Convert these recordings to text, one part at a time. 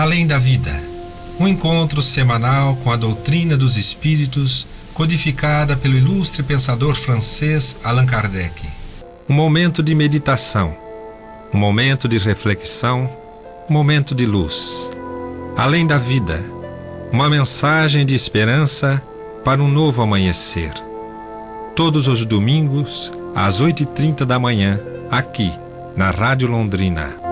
Além da Vida, um encontro semanal com a doutrina dos espíritos, codificada pelo ilustre pensador francês Allan Kardec. Um momento de meditação, um momento de reflexão, um momento de luz. Além da Vida, uma mensagem de esperança para um novo amanhecer. Todos os domingos, às 8h30 da manhã, aqui, na Rádio Londrina.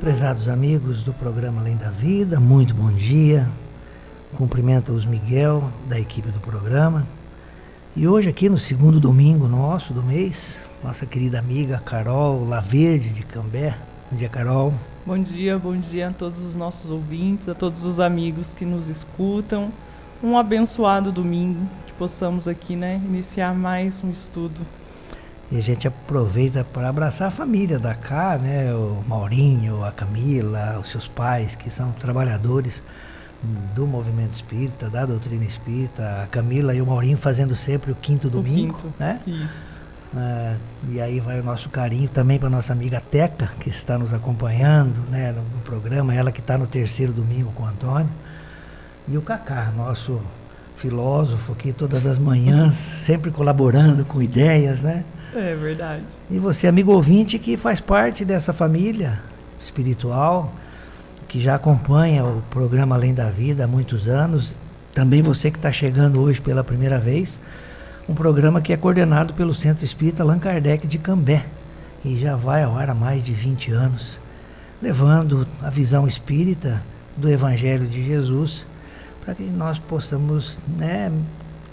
Prezados amigos do programa Além da Vida, muito bom dia. Cumprimento os Miguel, da equipe do programa. E hoje aqui no segundo domingo nosso do mês, nossa querida amiga Carol Laverde de Cambé. Bom dia, Carol. Bom dia a todos os nossos ouvintes, a todos os amigos que nos escutam. Um abençoado domingo, que possamos aqui, iniciar mais um estudo. E a gente aproveita para abraçar a família da Cá, o Maurinho, a Camila, os seus pais, que são trabalhadores do movimento espírita, da doutrina espírita. A Camila e o Maurinho fazendo sempre o quinto domingo. Isso. E aí vai o nosso carinho também para a nossa amiga Teca, que está nos acompanhando no programa, ela que está no terceiro domingo com o Antônio. E o Cacá, nosso filósofo aqui todas as manhãs, sempre colaborando com ideias, É verdade. E você, amigo ouvinte, que faz parte dessa família espiritual, que já acompanha o programa Além da Vida há muitos anos, também você que está chegando hoje pela primeira vez, um programa que é coordenado pelo Centro Espírita Allan Kardec de Cambé, e já vai ao ar há mais de 20 anos, levando a visão espírita do Evangelho de Jesus, para que nós possamos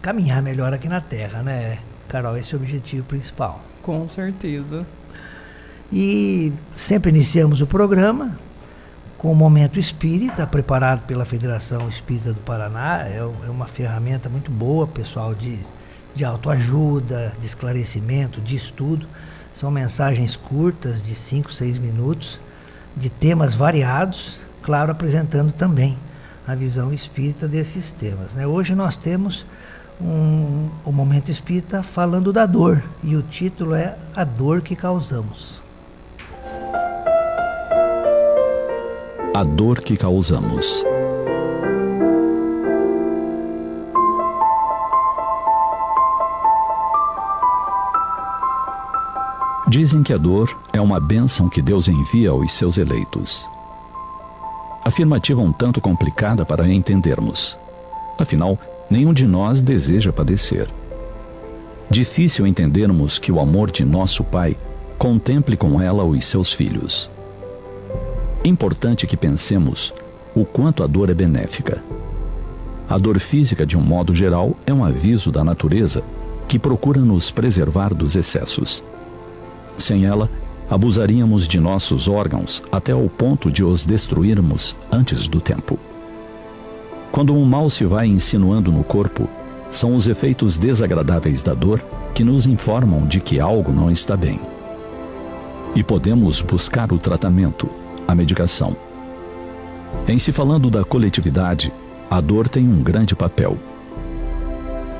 caminhar melhor aqui na Terra, Carol, esse é o objetivo principal. Com certeza. E sempre iniciamos o programa com o Momento Espírita, preparado pela Federação Espírita do Paraná. É uma ferramenta muito boa, pessoal, de autoajuda, de esclarecimento, de estudo. São mensagens curtas, de 5, 6 minutos, de temas variados, claro, apresentando também a visão espírita desses temas. Hoje nós temos o Momento Espírita falando da dor, e o título é A Dor que Causamos. A dor que causamos. Dizem que a dor é uma bênção que Deus envia aos seus eleitos. Afirmativa um tanto complicada para entendermos. Afinal, nenhum de nós deseja padecer. Difícil entendermos que o amor de nosso Pai contemple com ela os seus filhos. Importante que pensemos o quanto a dor é benéfica. A dor física, de um modo geral, é um aviso da natureza que procura nos preservar dos excessos. Sem ela, abusaríamos de nossos órgãos até ao ponto de os destruirmos antes do tempo. Quando um mal se vai insinuando no corpo, são os efeitos desagradáveis da dor que nos informam de que algo não está bem. E podemos buscar o tratamento, a medicação. Em se falando da coletividade, a dor tem um grande papel.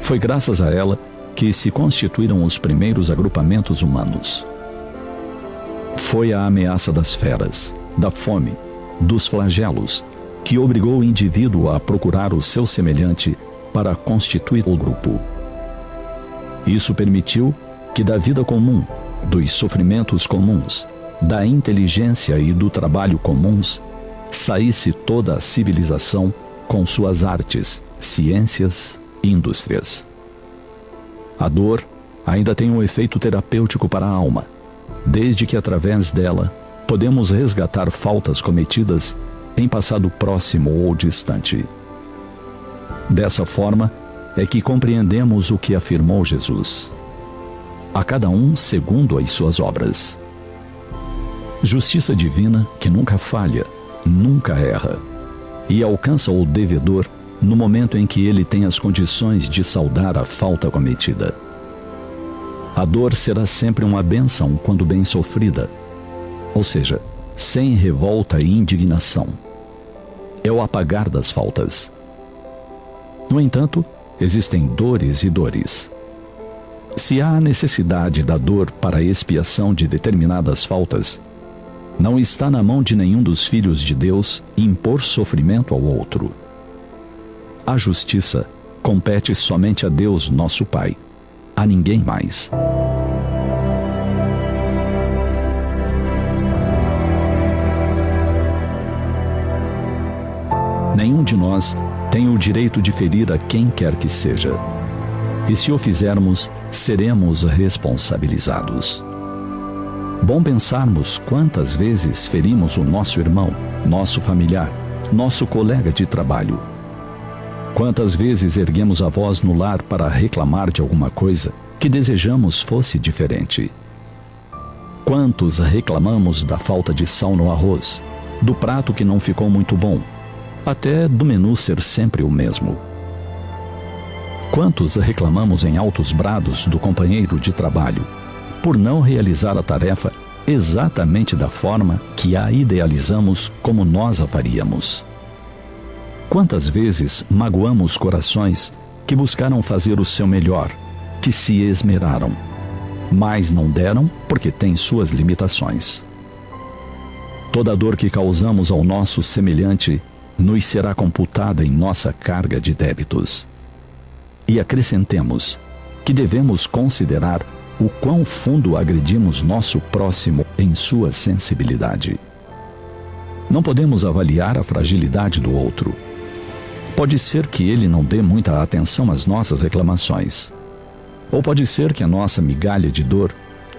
Foi graças a ela que se constituíram os primeiros agrupamentos humanos. Foi a ameaça das feras, da fome, dos flagelos, que obrigou o indivíduo a procurar o seu semelhante para constituir o grupo. Isso permitiu que da vida comum, dos sofrimentos comuns, da inteligência e do trabalho comuns, saísse toda a civilização com suas artes, ciências e indústrias. A dor ainda tem um efeito terapêutico para a alma, desde que através dela podemos resgatar faltas cometidas em passado próximo ou distante. Dessa forma é que compreendemos o que afirmou Jesus: a cada um segundo as suas obras. Justiça divina que nunca falha, nunca erra, e alcança o devedor no momento em que ele tem as condições de saldar a falta cometida. A dor será sempre uma bênção quando bem sofrida, ou seja, sem revolta e indignação. é o apagar das faltas. No entanto, existem dores e dores. Se há necessidade da dor para a expiação de determinadas faltas, não está na mão de nenhum dos filhos de Deus impor sofrimento ao outro. A justiça compete somente a Deus, nosso Pai, a ninguém mais. Nenhum de nós tem o direito de ferir a quem quer que seja. E se o fizermos, seremos responsabilizados. Bom pensarmos quantas vezes ferimos o nosso irmão, nosso familiar, nosso colega de trabalho. Quantas vezes erguemos a voz no lar para reclamar de alguma coisa que desejamos fosse diferente. Quantos reclamamos da falta de sal no arroz, do prato que não ficou muito bom, até do menu ser sempre o mesmo. Quantos reclamamos em altos brados do companheiro de trabalho, por não realizar a tarefa exatamente da forma que a idealizamos como nós a faríamos. Quantas vezes magoamos corações que buscaram fazer o seu melhor, que se esmeraram, mas não deram porque têm suas limitações. Toda dor que causamos ao nosso semelhante nos será computada em nossa carga de débitos. E acrescentemos que devemos considerar o quão fundo agredimos nosso próximo em sua sensibilidade. Não podemos avaliar a fragilidade do outro. Pode ser que ele não dê muita atenção às nossas reclamações. Ou pode ser que a nossa migalha de dor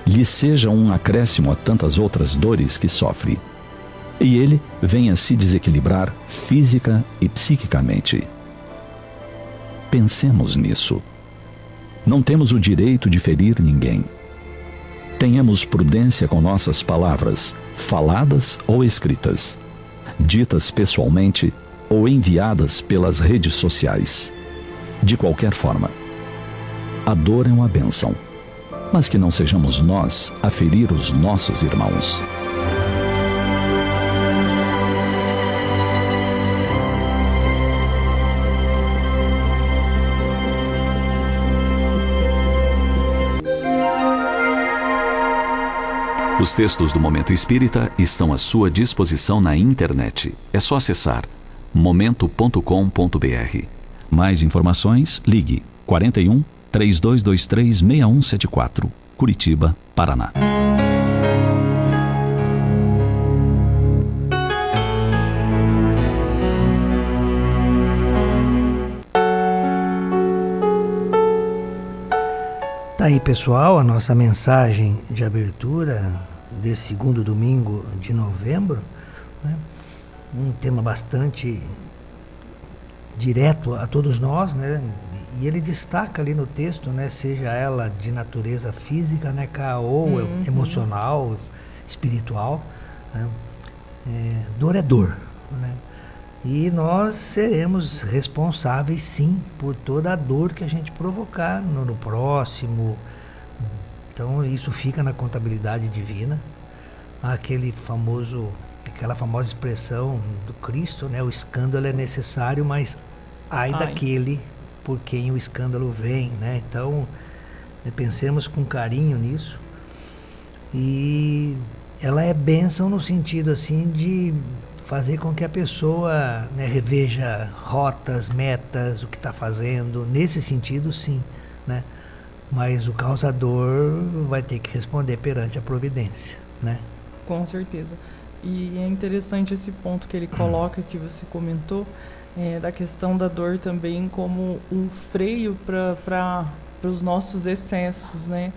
lhe seja um acréscimo a tantas outras dores que sofre. E ele venha se desequilibrar física e psiquicamente. Pensemos nisso. Não temos o direito de ferir ninguém. Tenhamos prudência com nossas palavras, faladas ou escritas, ditas pessoalmente ou enviadas pelas redes sociais. De qualquer forma, a dor é uma bênção, mas que não sejamos nós a ferir os nossos irmãos. Os textos do Momento Espírita estão à sua disposição na internet. É só acessar momento.com.br. Mais informações, ligue 41 3223 6174, Curitiba, Paraná. Tá aí, pessoal, a nossa mensagem de abertura desse segundo domingo de novembro, né? Um tema bastante direto a todos nós, né? E ele destaca ali no texto, né? Seja ela de natureza física, né, ou emocional, espiritual, né? Dor é dor, né? E nós seremos responsáveis, sim, por toda a dor que a gente provocar no próximo. Então isso fica na contabilidade divina. Aquela famosa expressão do Cristo, né? O escândalo é necessário, mas ai daquele por quem o escândalo vem, né? Então pensemos com carinho nisso. E ela é bênção no sentido assim de fazer com que a pessoa, né, reveja rotas, metas, o que está fazendo. Nesse sentido, sim, né? Mas o causador vai ter que responder perante a providência, né? Com certeza. E é interessante esse ponto que ele coloca, que você comentou, da questão da dor também como um freio para os nossos excessos, né?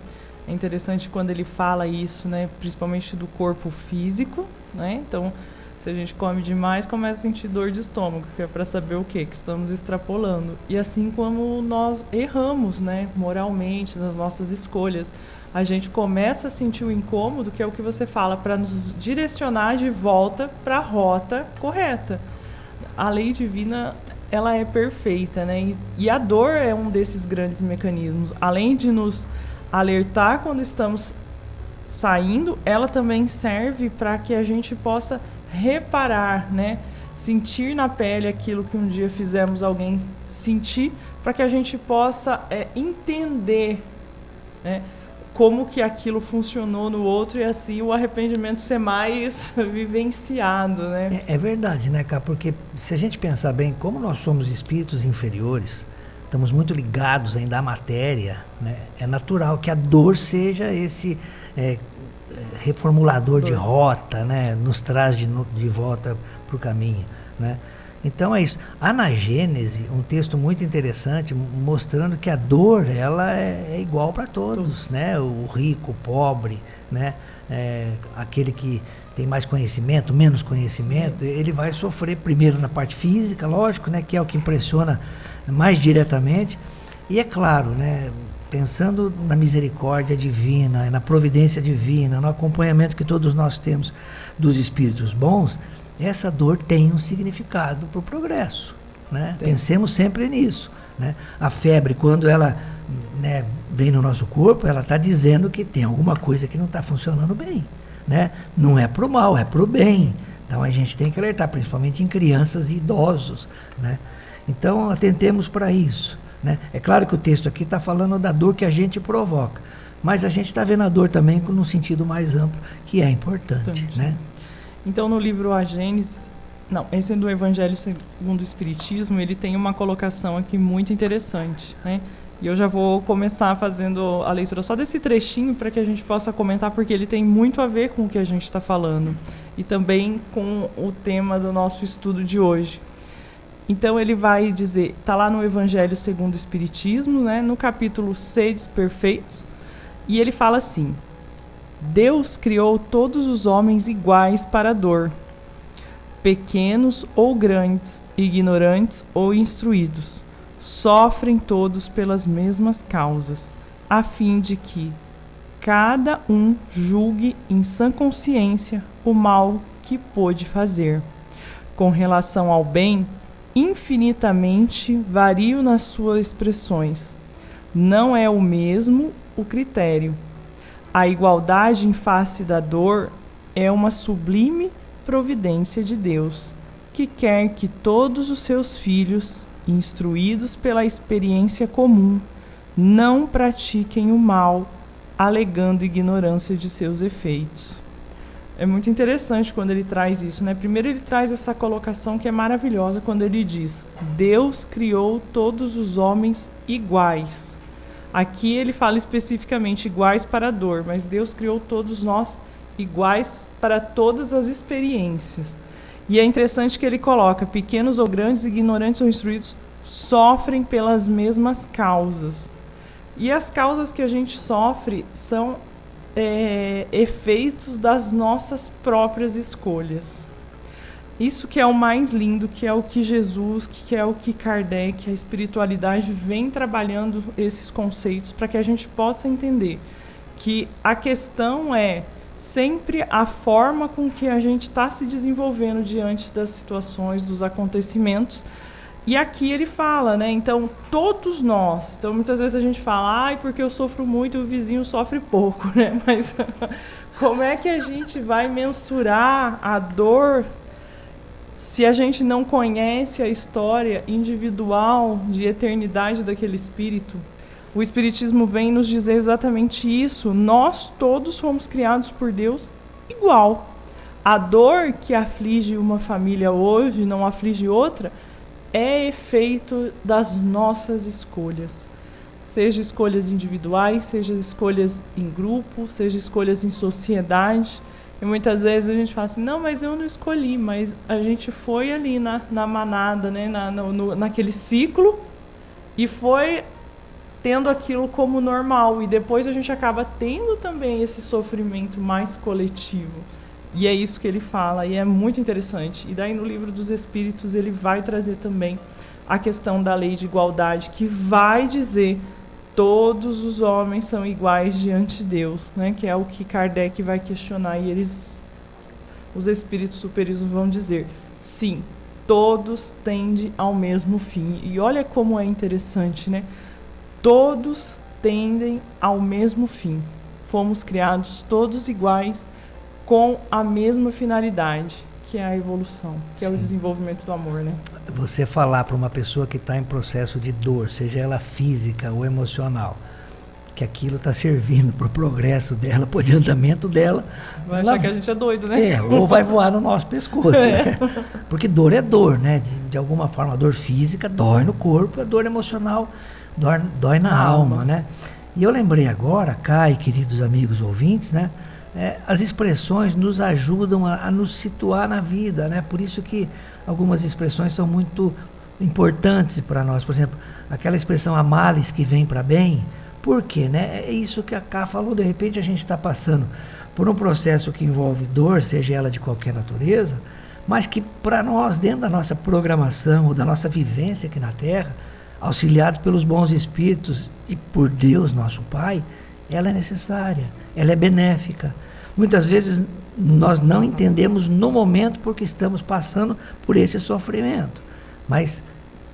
É interessante quando ele fala isso, né? Principalmente do corpo físico, né? Então, se a gente come demais, começa a sentir dor de estômago, que é para saber o quê? Que estamos extrapolando. E assim como nós erramos, né? Moralmente, nas nossas escolhas, a gente começa a sentir o incômodo, que é o que você fala, para nos direcionar de volta para a rota correta. A lei divina, ela é perfeita, né? E a dor é um desses grandes mecanismos. Além de nos alertar quando estamos saindo, ela também serve para que a gente possa reparar, né? sentir na pele aquilo que um dia fizemos alguém sentir, para que a gente possa entender, né, como que aquilo funcionou no outro e assim o arrependimento ser mais vivenciado, né? É verdade, né, Cá? Porque se a gente pensar bem, como nós somos espíritos inferiores, estamos muito ligados ainda à matéria, né? É natural que a dor seja esse reformulador de rota, né? Nos traz de volta para o caminho, né? Então é isso. Há na Gênese um texto muito interessante mostrando que a dor ela é igual para todos, né? O rico, o pobre, né? Aquele que tem mais conhecimento, menos conhecimento, ele vai sofrer primeiro na parte física, lógico, né? Que é o que impressiona mais diretamente. E é claro, né? Pensando na misericórdia divina, na providência divina, no acompanhamento que todos nós temos dos espíritos bons, essa dor tem um significado para o progresso, né? Pensemos sempre nisso, né? A febre, quando ela, né, vem no nosso corpo, ela está dizendo que tem alguma coisa que não está funcionando bem, né? Não é para o mal, é para o bem. Então a gente tem que alertar, principalmente em crianças e idosos, né? Então atentemos para isso, né? É claro que o texto aqui está falando da dor que a gente provoca, mas a gente está vendo a dor também num sentido mais amplo, que é importante, né? Então, no livro A Gênese, esse é do Evangelho segundo o Espiritismo, ele tem uma colocação aqui muito interessante, né? E eu já vou começar fazendo a leitura só desse trechinho para que a gente possa comentar, porque ele tem muito a ver com o que a gente está falando e também com o tema do nosso estudo de hoje. Então, ele vai dizer, está lá no Evangelho segundo o Espiritismo, né, no capítulo 6, Perfeitos, e ele fala assim: Deus criou todos os homens iguais para a dor, pequenos ou grandes, ignorantes ou instruídos, sofrem todos pelas mesmas causas, a fim de que cada um julgue em sã consciência o mal que pôde fazer. Com relação ao bem, infinitamente variam nas suas expressões. Não é o mesmo o critério. A igualdade em face da dor é uma sublime providência de Deus, que quer que todos os seus filhos, instruídos pela experiência comum, não pratiquem o mal, alegando ignorância de seus efeitos. É muito interessante quando ele traz isso, né? Primeiro ele traz essa colocação que é maravilhosa quando ele diz: Deus criou todos os homens iguais. Aqui ele fala especificamente iguais para a dor, mas Deus criou todos nós iguais para todas as experiências. E é interessante que ele coloca: pequenos ou grandes, ignorantes ou instruídos, sofrem pelas mesmas causas. E as causas que a gente sofre são efeitos das nossas próprias escolhas. Isso que é o mais lindo, que é o que Jesus, que é o que Kardec, a espiritualidade vem trabalhando esses conceitos para que a gente possa entender que a questão é sempre a forma com que a gente está se desenvolvendo diante das situações, dos acontecimentos. E aqui ele fala, né? Então, todos nós, então muitas vezes a gente fala, porque eu sofro muito e o vizinho sofre pouco, né? Mas como é que a gente vai mensurar a dor se a gente não conhece a história individual de eternidade daquele espírito? O Espiritismo vem nos dizer exatamente isso. Nós todos fomos criados por Deus igual. A dor que aflige uma família hoje, não aflige outra, é efeito das nossas escolhas. Seja escolhas individuais, seja escolhas em grupo, seja escolhas em sociedade. E muitas vezes a gente fala assim, não, mas eu não escolhi, mas a gente foi ali na manada, né, naquele ciclo, e foi tendo aquilo como normal. E depois a gente acaba tendo também esse sofrimento mais coletivo. E é isso que ele fala, e é muito interessante. E daí no Livro dos Espíritos ele vai trazer também a questão da lei de igualdade, que vai dizer todos os homens são iguais diante de Deus, né? Que é o que Kardec vai questionar, e os espíritos superiores vão dizer, sim, todos tendem ao mesmo fim. E olha como é interessante, né? Todos tendem ao mesmo fim. Fomos criados todos iguais, com a mesma finalidade, que é a evolução, que é o desenvolvimento do amor, né? Você falar para uma pessoa que está em processo de dor, seja ela física ou emocional, que aquilo está servindo para o progresso dela, para o adiantamento dela. Vai achar que a gente é doido, né? Ou vai voar no nosso pescoço. Né? Porque dor é dor, né? De alguma forma, a dor física dói no corpo, a dor emocional dói na alma, né? E eu lembrei agora, Kai, queridos amigos ouvintes, né? As expressões nos ajudam a nos situar na vida, né? Por isso que algumas expressões são muito importantes para nós. Por exemplo, aquela expressão "a males que vem para bem", por quê, né? É isso que a Ká falou, de repente a gente está passando por um processo que envolve dor, seja ela de qualquer natureza, mas que para nós, dentro da nossa programação ou da nossa vivência aqui na Terra, auxiliados pelos bons espíritos e por Deus, nosso Pai, ela é necessária, ela é benéfica. Muitas vezes nós não entendemos no momento porque estamos passando por esse sofrimento, mas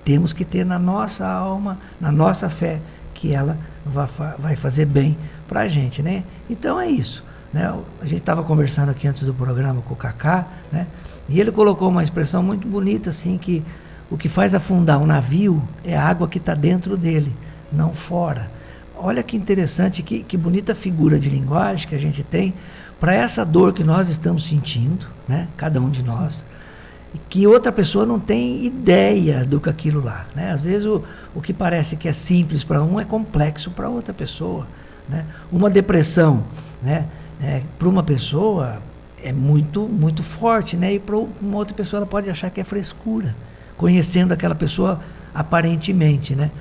temos que ter na nossa alma, na nossa fé, que ela vai fazer bem para a gente, né? Então é isso, né? A gente estava conversando aqui antes do programa com o Cacá, né? E ele colocou uma expressão muito bonita, assim, que o que faz afundar um navio é a água que está dentro dele, não fora. Olha que interessante, que bonita figura de linguagem que a gente tem para essa dor que nós estamos sentindo, né? Cada um de nós. Sim. E que outra pessoa não tem ideia do que aquilo lá, né? Às vezes o que parece que é simples para um é complexo para outra pessoa, né? Uma depressão, né? Para uma pessoa é muito, muito forte, né? E para uma outra pessoa ela pode achar que é frescura, conhecendo aquela pessoa aparentemente, né?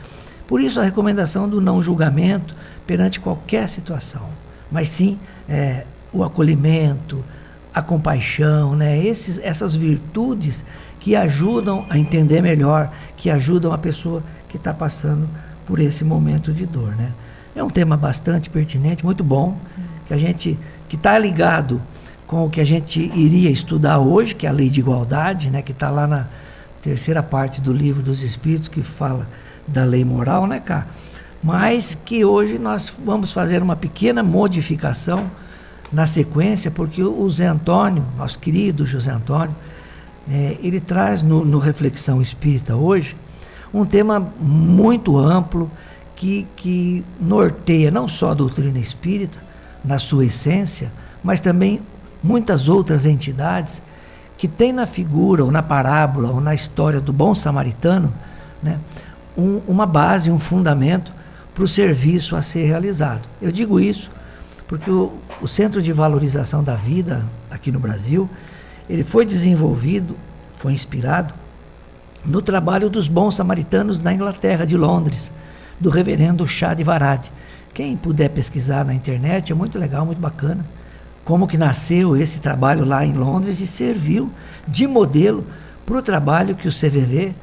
Por isso a recomendação do não julgamento perante qualquer situação, mas sim o acolhimento, a compaixão, né? Essas virtudes que ajudam a entender melhor, que ajudam a pessoa que está passando por esse momento de dor, né? É um tema bastante pertinente, muito bom, que está ligado com o que a gente iria estudar hoje, que é a Lei de Igualdade, né? Que está lá na terceira parte do Livro dos Espíritos, que fala da lei moral, né, Cá? Mas que hoje nós vamos fazer uma pequena modificação na sequência, porque o Zé Antônio, nosso querido José Antônio, ele traz no Reflexão Espírita hoje um tema muito amplo que norteia não só a doutrina espírita na sua essência, mas também muitas outras entidades que tem na figura, ou na parábola, ou na história do bom samaritano, né, uma base, um fundamento para o serviço a ser realizado. Eu digo isso porque o Centro de Valorização da Vida, aqui no Brasil, ele foi desenvolvido, foi inspirado no trabalho dos bons samaritanos na Inglaterra, de Londres, do reverendo Chá de Varade. Quem puder pesquisar na internet, é muito legal, muito bacana, como que nasceu esse trabalho lá em Londres e serviu de modelo para o trabalho que o CVV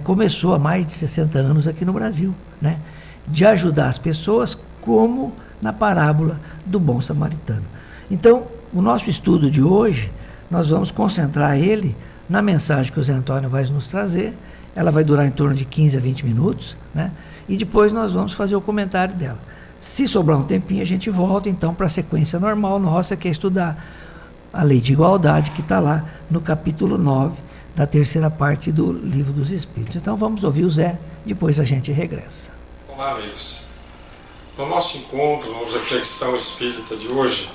começou há mais de 60 anos aqui no Brasil, né? De ajudar as pessoas, como na parábola do bom samaritano. Então, o nosso estudo de hoje, nós vamos concentrar ele na mensagem que o Zé Antônio vai nos trazer. Ela vai durar em torno de 15 a 20 minutos, né? E depois nós vamos fazer o comentário dela. Se sobrar um tempinho, a gente volta então para a sequência normal nossa, que é estudar a Lei de Igualdade, que está lá no capítulo 9 da terceira parte do Livro dos Espíritos. Então vamos ouvir o Zé, depois a gente regressa. Olá, amigos. No nosso encontro, no Reflexão Espírita de hoje,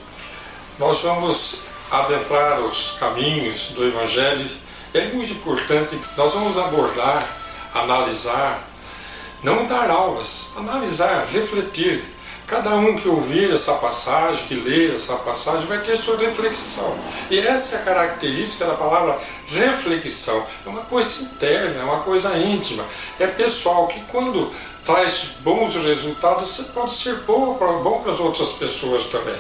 nós vamos adentrar os caminhos do Evangelho. É muito importante, nós vamos abordar, analisar, não dar aulas, analisar, refletir. Cada um que ouvir essa passagem, que ler essa passagem, vai ter sua reflexão. E essa é a característica da palavra reflexão. É uma coisa interna, é uma coisa íntima, é pessoal, que quando traz bons resultados, pode ser bom para as outras pessoas também.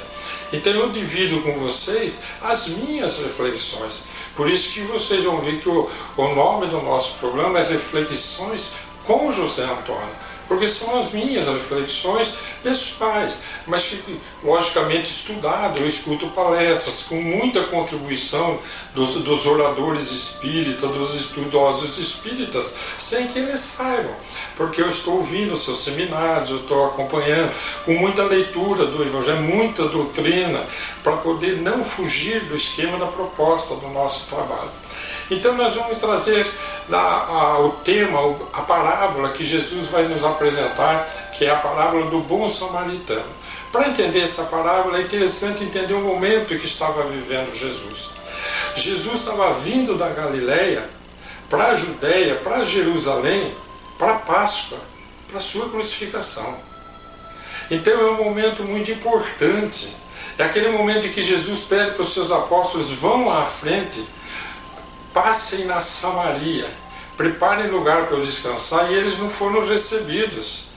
Então eu divido com vocês as minhas reflexões. Por isso que vocês vão ver que o nome do nosso programa é Reflexões com José Antônio. porque são as minhas reflexões pessoais, mas que, logicamente, estudado. Eu escuto palestras com muita contribuição dos oradores espíritas, dos estudosos espíritas, sem que eles saibam, porque eu estou ouvindo seus seminários, eu estou acompanhando, com muita leitura do Evangelho, muita doutrina, para poder não fugir do esquema da proposta do nosso trabalho. Então nós vamos trazer o tema, a parábola que Jesus vai nos apresentar, que é a parábola do bom samaritano. Para entender essa parábola é interessante entender o momento que estava vivendo Jesus. Jesus estava vindo da Galileia para a Judéia, para Jerusalém, para a Páscoa, para a sua crucificação. Então é um momento muito importante. É aquele momento em que Jesus pede para os seus apóstolos: vão lá à frente, passem na Samaria, preparem lugar para eu descansar, e eles não foram recebidos,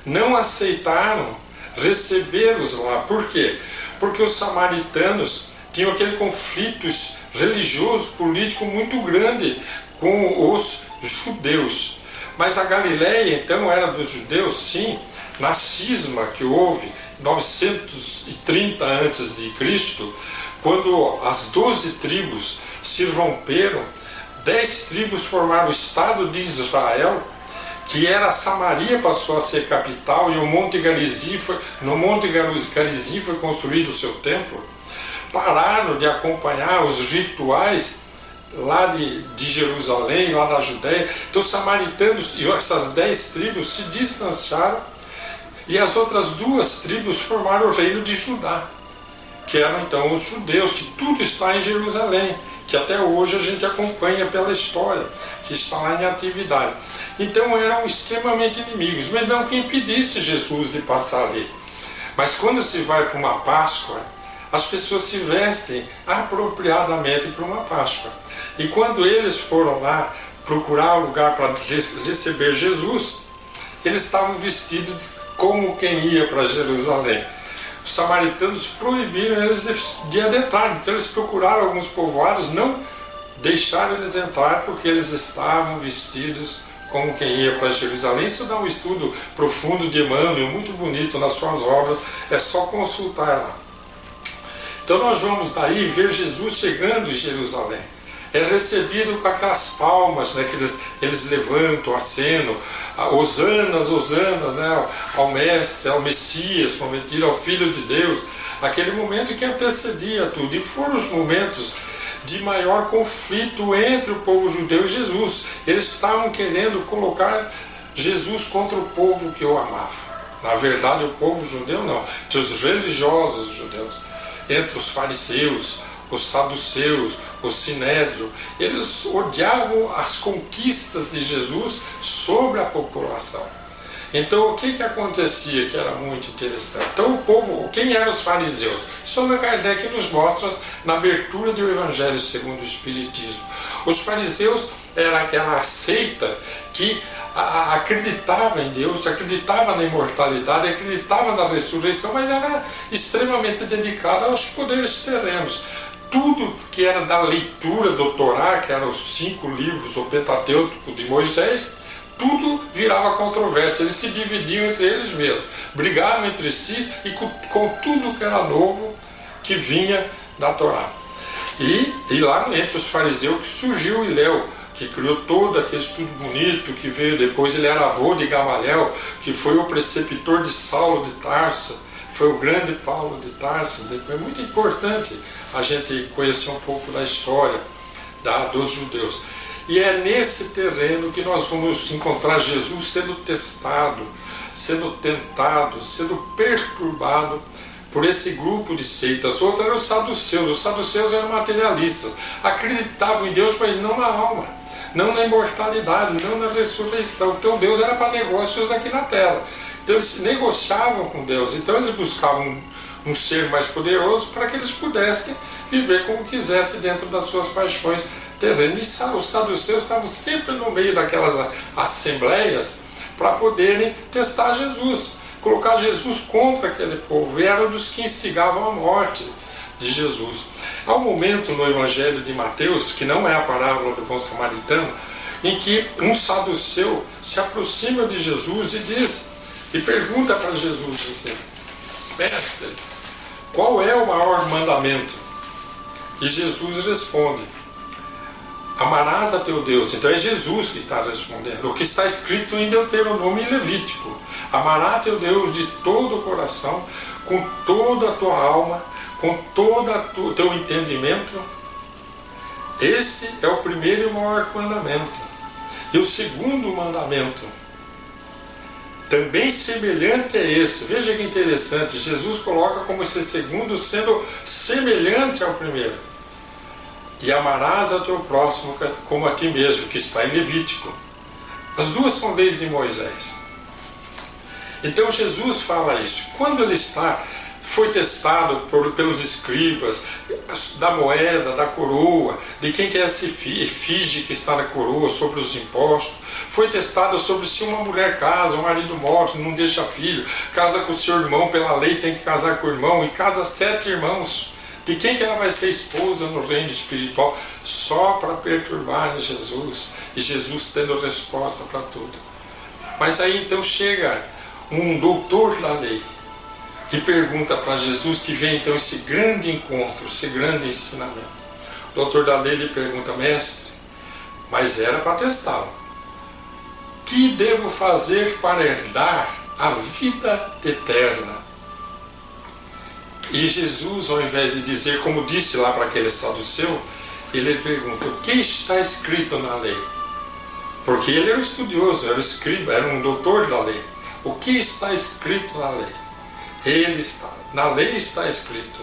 não aceitaram recebê-los lá. Por quê? Porque os samaritanos tinham aquele conflito religioso, político muito grande com os judeus. Mas a Galileia então era dos judeus, sim. Na cisma que houve em 930 a.C., quando as 12 tribos se romperam, 10 tribos formaram o Estado de Israel, que era Samaria, passou a ser capital, e no Monte Garizim foi construído o seu templo. Pararam de acompanhar os rituais lá de Jerusalém, lá da Judéia. Então os samaritanos e essas 10 tribos se distanciaram, e as outras 2 tribos formaram o reino de Judá, que eram então os judeus, que tudo está em Jerusalém, que até hoje a gente acompanha pela história, que está lá em atividade. Então eram extremamente inimigos, mas não que impedisse Jesus de passar ali. Mas quando se vai para uma Páscoa, as pessoas se vestem apropriadamente para uma Páscoa. E quando eles foram lá procurar um lugar para receber Jesus, eles estavam vestidos como quem ia para Jerusalém. Os samaritanos proibiram eles de adentrar, então eles procuraram alguns povoados, não deixaram eles entrar, porque eles estavam vestidos como quem ia para Jerusalém. Isso dá um estudo profundo de Emmanuel, muito bonito nas suas obras, é só consultar lá. Então nós vamos daí ver Jesus chegando em Jerusalém. É recebido com aquelas palmas, né, que eles levantam, acenam, hosanas, hosanas, né, ao Mestre, ao Messias prometido, ao Filho de Deus, aquele momento que antecedia tudo. E foram os momentos de maior conflito entre o povo judeu e Jesus. Eles estavam querendo colocar Jesus contra o povo que o amava. Na verdade, o povo judeu não, entre os religiosos judeus, entre os fariseus, os saduceus, o sinédrio, eles odiavam as conquistas de Jesus sobre a população. Então o que acontecia que era muito interessante? Então o povo, quem eram os fariseus? Isso Allan Kardec nos mostra na abertura do Evangelho segundo o Espiritismo. Os fariseus era aquela seita que acreditava em Deus, acreditava na imortalidade, acreditava na ressurreição, mas era extremamente dedicada aos poderes terrenos. Tudo que era da leitura do Torá, que eram os 5 livros, o Pentateuco de Moisés, tudo virava controvérsia. Eles se dividiam entre eles mesmos, brigavam entre si e com tudo que era novo que vinha da Torá. E lá entre os fariseus que surgiu Hilel, que criou todo aquele estudo bonito, que veio depois. Ele era avô de Gamaliel, que foi o preceptor de Saulo de Tarso, foi o grande Paulo de Tarso. É muito importante a gente conhecer um pouco da história dos judeus. E é nesse terreno que nós vamos encontrar Jesus sendo testado, sendo tentado, sendo perturbado por esse grupo de seitas. Outro eram os saduceus. Os saduceus eram materialistas, acreditavam em Deus, mas não na alma, não na imortalidade, não na ressurreição. Então Deus era para negócios aqui na terra. Então eles negociavam com Deus, então eles buscavam um ser mais poderoso para que eles pudessem viver como quisessem dentro das suas paixões terrenas. E os saduceus estavam sempre no meio daquelas assembleias para poderem testar Jesus, colocar Jesus contra aquele povo, e eram dos que instigavam a morte de Jesus. Há um momento no Evangelho de Mateus, que não é a parábola do bom samaritano, em que um saduceu se aproxima de Jesus e pergunta para Jesus assim: Mestre, qual é o maior mandamento? E Jesus responde: amarás a teu Deus. Então é Jesus que está respondendo. O que está escrito em Deuteronômio e Levítico: amarás teu Deus de todo o coração, com toda a tua alma, com todo o teu entendimento. Este é o primeiro e maior mandamento. E o segundo mandamento, também semelhante a esse. Veja que interessante, Jesus coloca como esse segundo sendo semelhante ao primeiro. E amarás ao teu próximo como a ti mesmo, que está em Levítico. As duas são leis de Moisés. Então Jesus fala isso. Quando ele foi testado pelos escribas, da moeda, da coroa, de quem que é essa efígie que está na coroa, sobre os impostos, foi testado sobre se uma mulher casa, o marido morre, não deixa filho, casa com o seu irmão, pela lei tem que casar com o irmão, e casa 7 irmãos. De quem que ela vai ser esposa no reino espiritual? Só para perturbar Jesus. E Jesus tendo resposta para tudo. Mas aí então chega um doutor da lei e pergunta para Jesus, que vem então esse grande encontro, esse grande ensinamento. O doutor da lei lhe pergunta: mestre, mas era para testá-lo. Que devo fazer para herdar a vida eterna? E Jesus, ao invés de dizer, como disse lá para aquele saduceu, ele pergunta: o que está escrito na lei? Porque ele era um estudioso, era um escriba, era um doutor da lei. O que está escrito na lei? Na lei está escrito.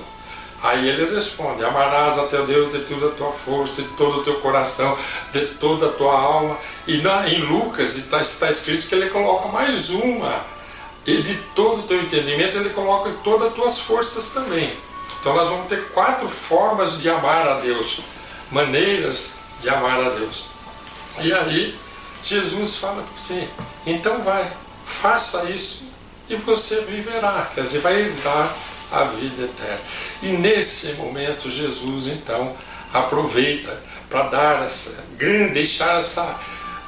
Aí ele responde: amarás a teu Deus de toda a tua força, de todo o teu coração, de toda a tua alma. E em Lucas está escrito que ele coloca mais uma. E de todo o teu entendimento ele coloca todas as tuas forças também. Então nós vamos ter 4 formas de amar a Deus, maneiras de amar a Deus. E aí Jesus fala assim: então vai, faça isso e você viverá, quer dizer, vai herdar a vida eterna. E nesse momento Jesus então aproveita para deixar essa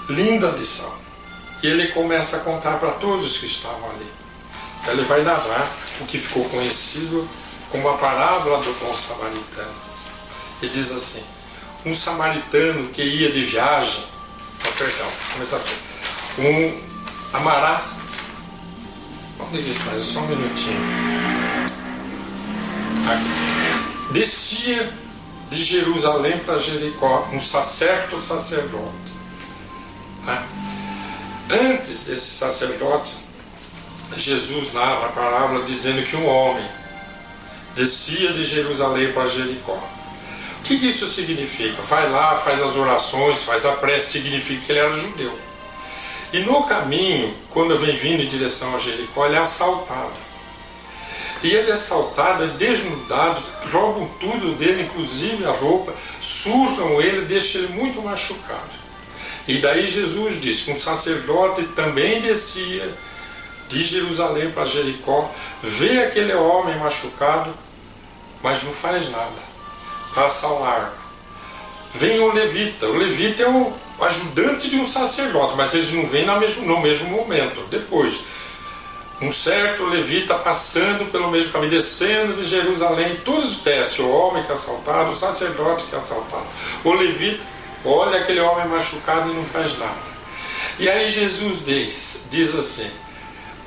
linda lição. E ele começa a contar para todos os que estavam ali. Então ele vai narrar o que ficou conhecido como a parábola do bom samaritano. E diz assim: um samaritano que ia de viagem, começa aqui. Amarás. Vamos ver mais, só um minutinho. Aqui. Descia de Jerusalém para Jericó um certo sacerdote. Antes desse sacerdote, Jesus narra a parábola dizendo que um homem descia de Jerusalém para Jericó. O que isso significa? Vai lá, faz as orações, faz a prece, significa que ele era judeu. E no caminho, quando vem vindo em direção a Jericó, ele é assaltado. E ele é assaltado, é desnudado, roubam tudo dele, inclusive a roupa, surram ele, deixam ele muito machucado. E daí Jesus diz que um sacerdote também descia de Jerusalém para Jericó, vê aquele homem machucado, mas não faz nada, passa ao largo. Vem o levita é o ajudante de um sacerdote, mas eles não vêm no mesmo momento, depois. Um certo levita passando pelo mesmo caminho, descendo de Jerusalém, todos os testes, o homem que é assaltado, o sacerdote que é assaltado. O levita olha aquele homem machucado e não faz nada. E aí Jesus diz assim: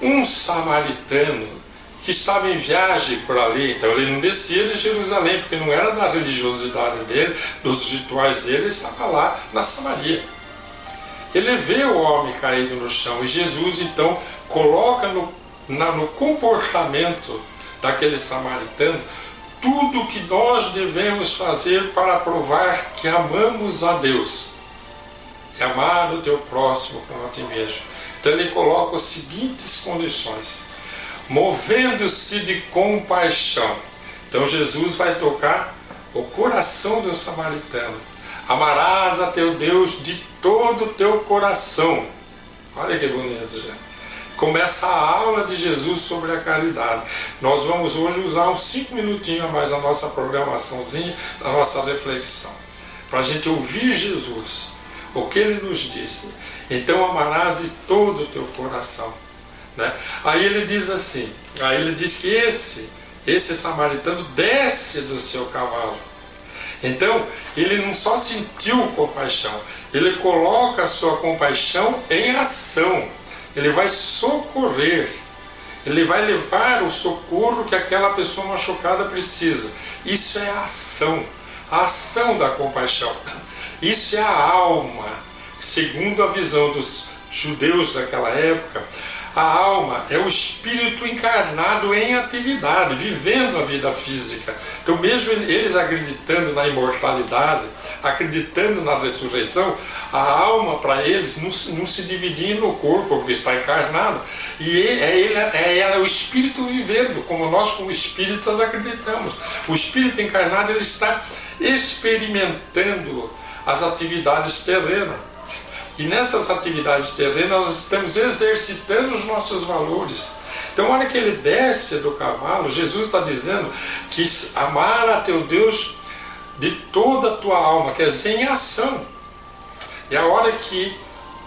um samaritano que estava em viagem por ali, então ele não descia de Jerusalém, porque não era da religiosidade dele, dos rituais dele, ele estava lá na Samaria. Ele vê o homem caído no chão e Jesus então coloca no comportamento daquele samaritano tudo o que nós devemos fazer para provar que amamos a Deus. E amar o teu próximo como a ti mesmo. Então ele coloca as seguintes condições: movendo-se de compaixão. Então Jesus vai tocar o coração do samaritano. Amarás a teu Deus de todo o teu coração. Olha que bonito, gente. Começa a aula de Jesus sobre a caridade. Nós vamos hoje usar uns 5 minutinhos a mais na nossa programaçãozinha, na nossa reflexão, para a gente ouvir Jesus. o que ele nos disse. Então amarás de todo o teu coração. Né? Aí ele diz assim, aí ele diz que esse samaritano desce do seu cavalo. Então, ele não só sentiu compaixão, ele coloca a sua compaixão em ação. Ele vai socorrer, ele vai levar o socorro que aquela pessoa machucada precisa. Isso é a ação da compaixão. Isso é a alma, segundo a visão dos judeus daquela época. A alma é o espírito encarnado em atividade, vivendo a vida física. Então, mesmo eles acreditando na imortalidade, acreditando na ressurreição, a alma para eles não se dividia no corpo, porque está encarnado. E ela é o espírito vivendo, como nós como espíritas acreditamos. O espírito encarnado ele está experimentando as atividades terrenas. E nessas atividades terrenas nós estamos exercitando os nossos valores. Então, a hora que ele desce do cavalo, Jesus está dizendo que amar a teu Deus de toda a tua alma, quer dizer, em ação. E a hora que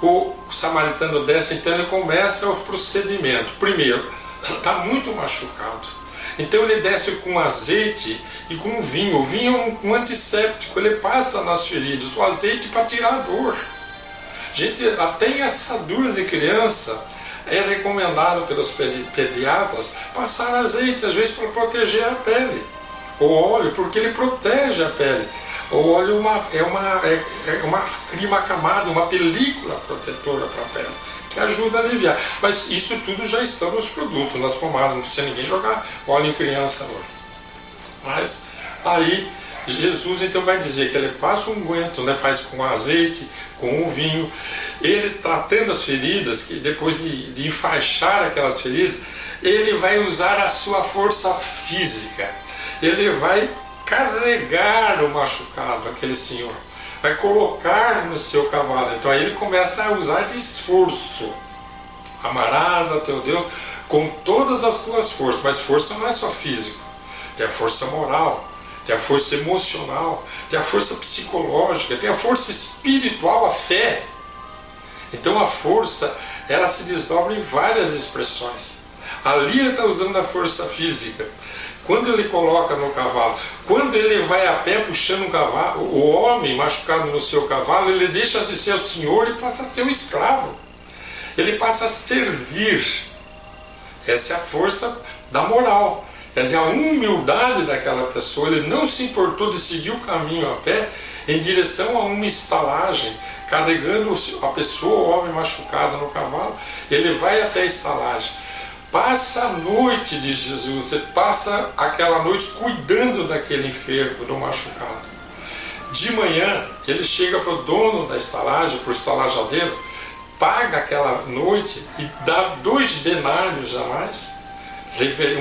o samaritano desce, então ele começa o procedimento. Primeiro, está muito machucado. Então ele desce com azeite e com vinho. O vinho é um antisséptico, ele passa nas feridas. O azeite para tirar a dor. Gente, até em assadura de criança é recomendado pelos pediatras passar azeite, às vezes para proteger a pele. O óleo, porque ele protege a pele. O óleo cria uma camada, uma película protetora para a pele, que ajuda a aliviar. Mas isso tudo já está nos produtos, nas pomadas, não precisa ninguém jogar óleo em criança hoje. Mas aí Jesus então vai dizer que ele passa um unguento, né, faz com azeite, com o vinho, ele tratando as feridas, que depois de enfaixar aquelas feridas, ele vai usar a sua força física, ele vai carregar o machucado, aquele senhor, vai colocar no seu cavalo. Então aí ele começa a usar de esforço. Amarás a teu Deus com todas as tuas forças, mas força não é só físico, tem a força moral, tem a força emocional, tem a força psicológica, tem a força espiritual, a fé. Então a força, ela se desdobra em várias expressões. Ali ele está usando a força física. Quando ele coloca no cavalo, quando ele vai a pé puxando um cavalo, o homem machucado no seu cavalo, ele deixa de ser o senhor e passa a ser o escravo. Ele passa a servir. Essa é a força da moral. Quer dizer, a humildade daquela pessoa, ele não se importou de seguir o caminho a pé em direção a uma estalagem, carregando a pessoa, o homem machucado no cavalo, ele vai até a estalagem. Passa a noite de Jesus, ele passa aquela noite cuidando daquele enfermo, do machucado. De manhã, ele chega para o dono da estalagem, para o estalajadeiro, paga aquela noite e dá 2 denários a mais.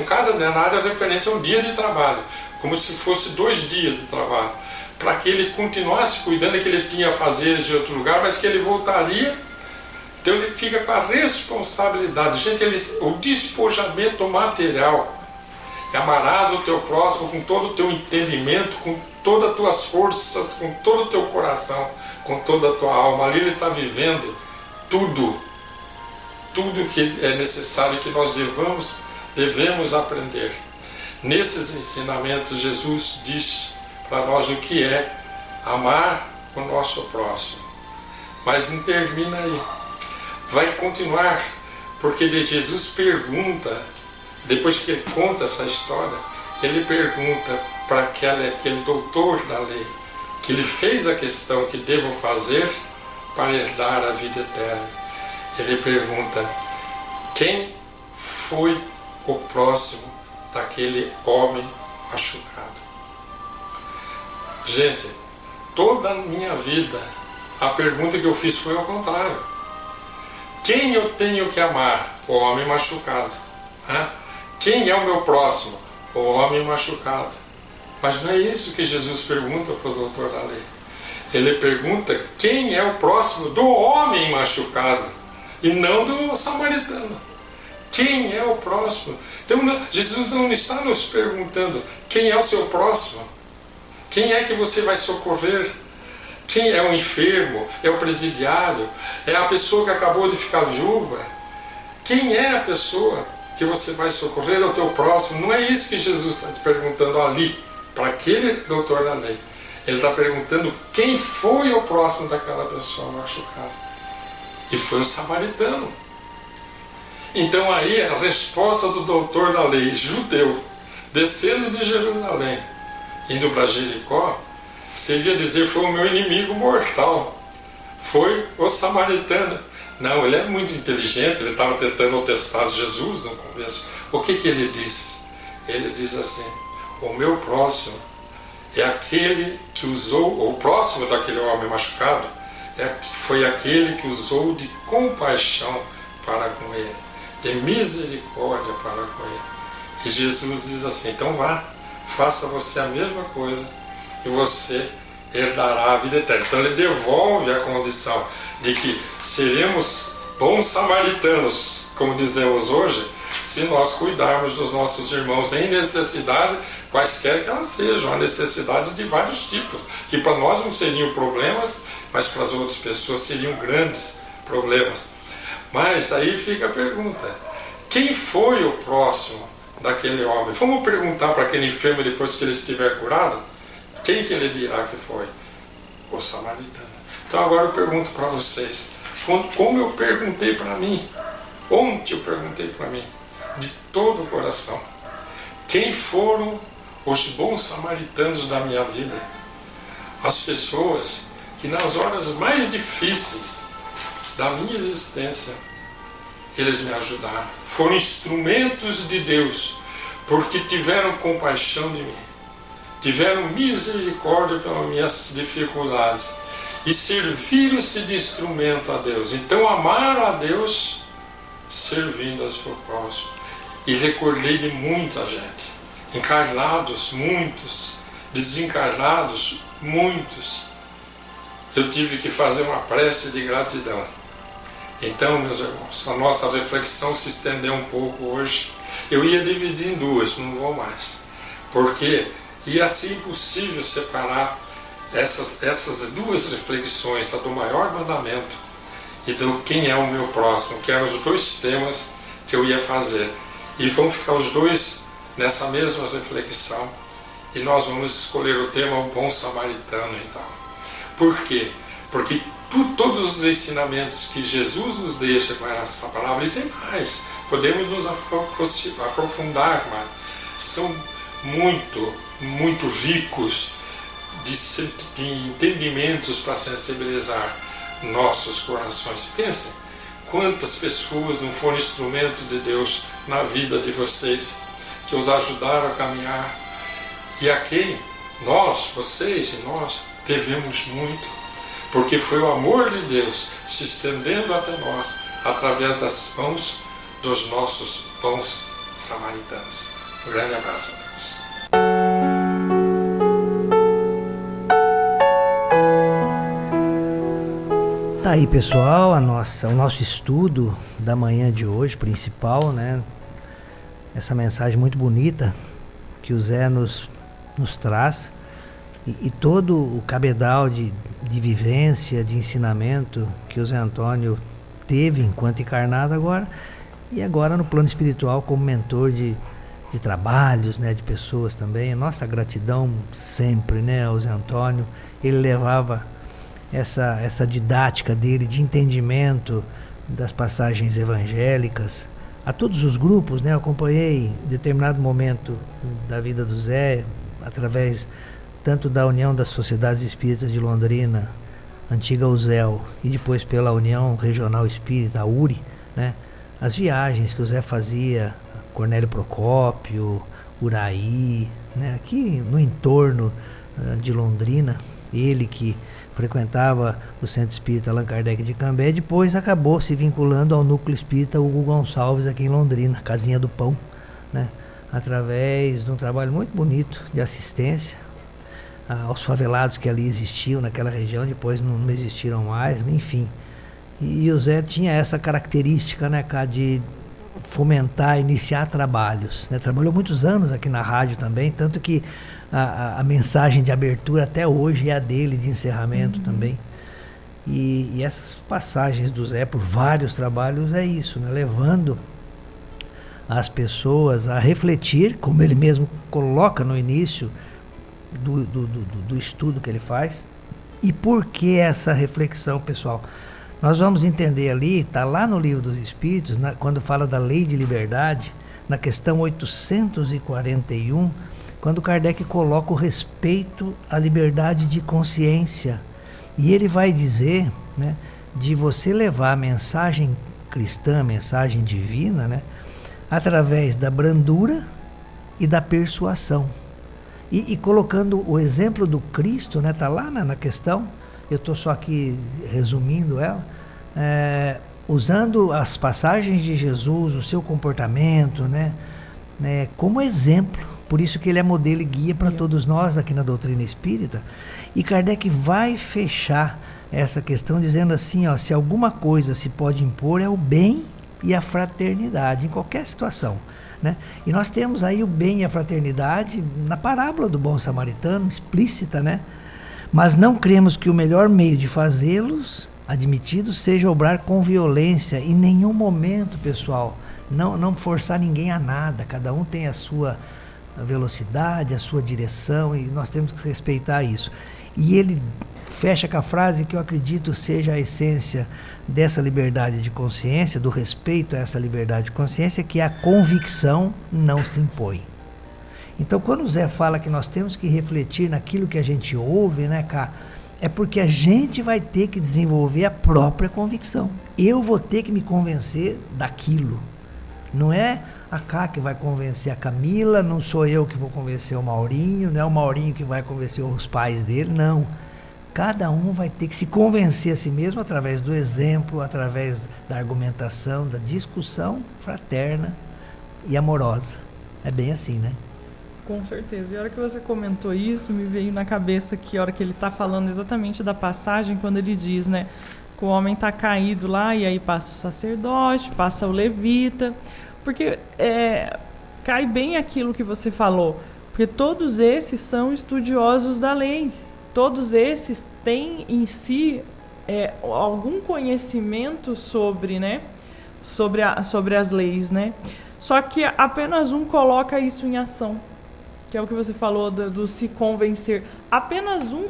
Cada denário é referente a um dia de trabalho, como se fosse 2 dias de trabalho, para que ele continuasse cuidando, que ele tinha afazeres de outro lugar, mas que ele voltaria. Então ele fica com a responsabilidade. Gente, o despojamento material. E amarás o teu próximo com todo o teu entendimento, com todas as tuas forças, com todo o teu coração, com toda a tua alma. Ali ele está vivendo tudo que é necessário que nós devemos aprender. Nesses ensinamentos, Jesus diz para nós o que é amar o nosso próximo. Mas não termina aí. Vai continuar, porque Jesus pergunta, depois que ele conta essa história, ele pergunta para aquele doutor da lei, que lhe fez a questão que devo fazer para herdar a vida eterna. Ele pergunta, quem foi o próximo daquele homem machucado? Gente, toda a minha vida, a pergunta que eu fiz foi ao contrário. Quem eu tenho que amar? O homem machucado. Quem é o meu próximo? O homem machucado. Mas não é isso que Jesus pergunta para o doutor da lei. Ele pergunta quem é o próximo do homem machucado e não do samaritano. Quem é o próximo? Então Jesus não está nos perguntando quem é o seu próximo. Quem é que você vai socorrer? Quem é o enfermo? É o presidiário? É a pessoa que acabou de ficar viúva? Quem é a pessoa que você vai socorrer? É o teu próximo? Não é isso que Jesus está te perguntando ali, para aquele doutor da lei. Ele está perguntando quem foi o próximo daquela pessoa machucada. E foi o samaritano. Então aí a resposta do doutor da lei, judeu, descendo de Jerusalém, indo para Jericó, seria dizer: foi o meu inimigo mortal, foi o samaritano. Não, ele é muito inteligente, ele estava tentando testar Jesus no começo. O que ele diz? Ele diz assim: o meu próximo é aquele que usou, ou o próximo daquele homem machucado, foi aquele que usou de compaixão para com ele, de misericórdia para com ele. E Jesus diz assim: então vá, faça você a mesma coisa e você herdará a vida eterna. Então ele devolve a condição de que seremos bons samaritanos, como dizemos hoje, se nós cuidarmos dos nossos irmãos em necessidade, quaisquer que elas sejam, a necessidade de vários tipos, que para nós não seriam problemas, mas para as outras pessoas seriam grandes problemas. Mas aí fica a pergunta: quem foi o próximo daquele homem? Vamos perguntar para aquele enfermo depois que ele estiver curado? Quem que ele dirá que foi? O samaritano. Então agora eu pergunto para vocês, como eu perguntei para mim, ontem eu perguntei para mim, de todo o coração, quem foram os bons samaritanos da minha vida? As pessoas que nas horas mais difíceis da minha existência, eles me ajudaram, foram instrumentos de Deus, porque tiveram compaixão de mim, tiveram misericórdia pelas minhas dificuldades e serviram-se de instrumento a Deus. Então amaram a Deus servindo ao seu próximo. E recordei de muita gente, encarnados muitos, desencarnados muitos. Eu tive que fazer uma prece de gratidão. Então, meus irmãos, a nossa reflexão se estendeu um pouco hoje. Eu ia dividir em duas, não vou mais, porque ia ser impossível separar essas duas reflexões, a do maior mandamento e do quem é o meu próximo, que eram os dois temas que eu ia fazer. E vão ficar os dois nessa mesma reflexão, e nós vamos escolher o tema o bom samaritano então. Por quê? Porque todos os ensinamentos que Jesus nos deixa com essa palavra, e tem mais, podemos nos aprofundar mais, são muito ricos de entendimentos para sensibilizar nossos corações. Pensem, quantas pessoas não foram instrumentos de Deus na vida de vocês, que os ajudaram a caminhar, e a quem nós, vocês e nós, devemos muito, porque foi o amor de Deus se estendendo até nós, através das mãos dos nossos bons samaritanos. Um grande abraço a todos. Tá aí, pessoal, o nosso estudo da manhã de hoje, principal, né? Essa mensagem muito bonita que o Zé nos traz, e todo o cabedal de vivência, de ensinamento que o Zé Antônio teve enquanto encarnado agora, e agora no plano espiritual como mentor de trabalhos, né, de pessoas também. Nossa gratidão sempre, né, ao Zé Antônio. Ele levava essa didática dele de entendimento das passagens evangélicas a todos os grupos, né? Eu acompanhei em determinado momento da vida do Zé, através tanto da União das Sociedades Espíritas de Londrina, antiga USEL, e depois pela União Regional Espírita, a URI, né? As viagens que o Zé fazia, Cornélio Procópio, Uraí, né? Aqui no entorno de Londrina, ele que frequentava o Centro Espírita Allan Kardec de Cambé, depois acabou se vinculando ao Núcleo Espírita Hugo Gonçalves aqui em Londrina, Casinha do Pão, né? Através de um trabalho muito bonito de assistência aos favelados que ali existiam naquela região, depois não existiram mais, enfim. E o Zé tinha essa característica, né, cara, de fomentar, iniciar trabalhos, né? Trabalhou muitos anos aqui na rádio também, tanto que a mensagem de abertura até hoje é a dele, de encerramento também. E essas passagens do Zé por vários trabalhos é isso, né? Levando as pessoas a refletir, como ele mesmo coloca no início do estudo que ele faz. E por que essa reflexão, pessoal? Nós vamos entender ali, está lá no Livro dos Espíritos, quando fala da lei de liberdade, na questão 841, quando Kardec coloca o respeito à liberdade de consciência. E ele vai dizer, né, de você levar a mensagem cristã, a mensagem divina, né, através da brandura e da persuasão. E colocando o exemplo do Cristo, né, tá lá na questão, eu estou só aqui resumindo ela, usando as passagens de Jesus, o seu comportamento, né, como exemplo. Por isso que ele é modelo e guia para todos nós aqui na doutrina espírita. E Kardec vai fechar essa questão dizendo assim, ó, se alguma coisa se pode impor é o bem e a fraternidade, em qualquer situação, né? E nós temos aí o bem e a fraternidade na parábola do bom samaritano, explícita, né? Mas não cremos que o melhor meio de fazê-los admitidos seja obrar com violência. Em nenhum momento, pessoal, não forçar ninguém a nada. Cada um tem a sua velocidade, a sua direção, e nós temos que respeitar isso. E ele fecha com a frase que eu acredito seja a essência dessa liberdade de consciência, do respeito a essa liberdade de consciência, que a convicção não se impõe. Então, quando o Zé fala que nós temos que refletir naquilo que a gente ouve, né, Cá, é porque a gente vai ter que desenvolver a própria convicção. Eu vou ter que me convencer daquilo. Não é a Cá que vai convencer a Camila, não sou eu que vou convencer o Maurinho, não é o Maurinho que vai convencer os pais dele, não. Cada um vai ter que se convencer a si mesmo através do exemplo, através da argumentação, da discussão fraterna e amorosa. É bem assim, né? Com certeza. E a hora que você comentou isso, me veio na cabeça que a hora que ele está falando exatamente da passagem, quando ele diz, né, que o homem está caído lá, e aí passa o sacerdote, passa o levita, porque cai bem aquilo que você falou, porque todos esses são estudiosos da lei, todos esses têm em si algum conhecimento sobre, né, sobre as leis, né? Só que apenas um coloca isso em ação, que é o que você falou do se convencer. Apenas um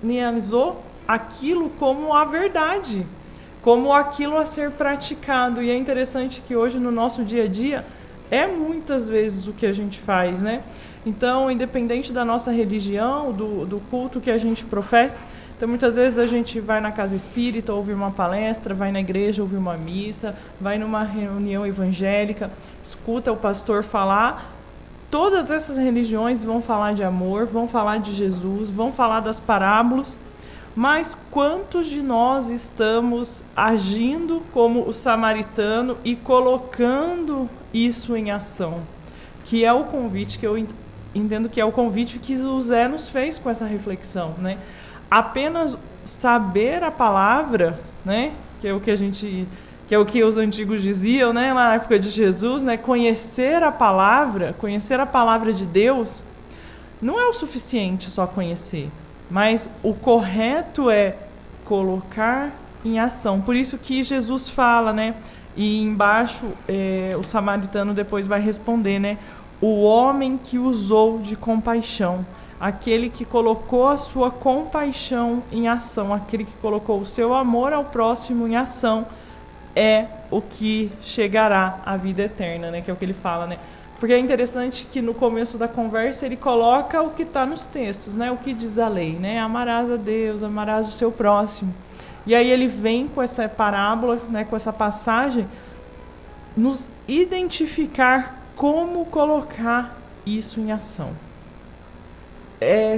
internalizou aquilo como a verdade, como aquilo a ser praticado. E é interessante que hoje no nosso dia a dia é muitas vezes o que a gente faz, né? Então, independente da nossa religião, do culto que a gente professa, então muitas vezes a gente vai na casa espírita ouvir uma palestra, vai na igreja ouvir uma missa, vai numa reunião evangélica, escuta o pastor falar. Todas essas religiões vão falar de amor, vão falar de Jesus, vão falar das parábolas, mas quantos de nós estamos agindo como o samaritano e colocando isso em ação? Que é o convite que eu entendo que é o convite que o Zé nos fez com essa reflexão, né? Apenas saber a palavra, né? Que é o que os antigos diziam, né? Na época de Jesus, né? Conhecer a palavra de Deus, não é o suficiente só conhecer, mas o correto é colocar em ação. Por isso que Jesus fala, né? E embaixo o samaritano depois vai responder, né? O homem que usou de compaixão, aquele que colocou a sua compaixão em ação, aquele que colocou o seu amor ao próximo em ação, é o que chegará à vida eterna, né? Que é o que ele fala, né? Porque é interessante que no começo da conversa ele coloca o que está nos textos, né? O que diz a lei, né? Amarás a Deus, amarás o seu próximo. E aí ele vem com essa parábola, né? Com essa passagem, nos identificar como colocar isso em ação.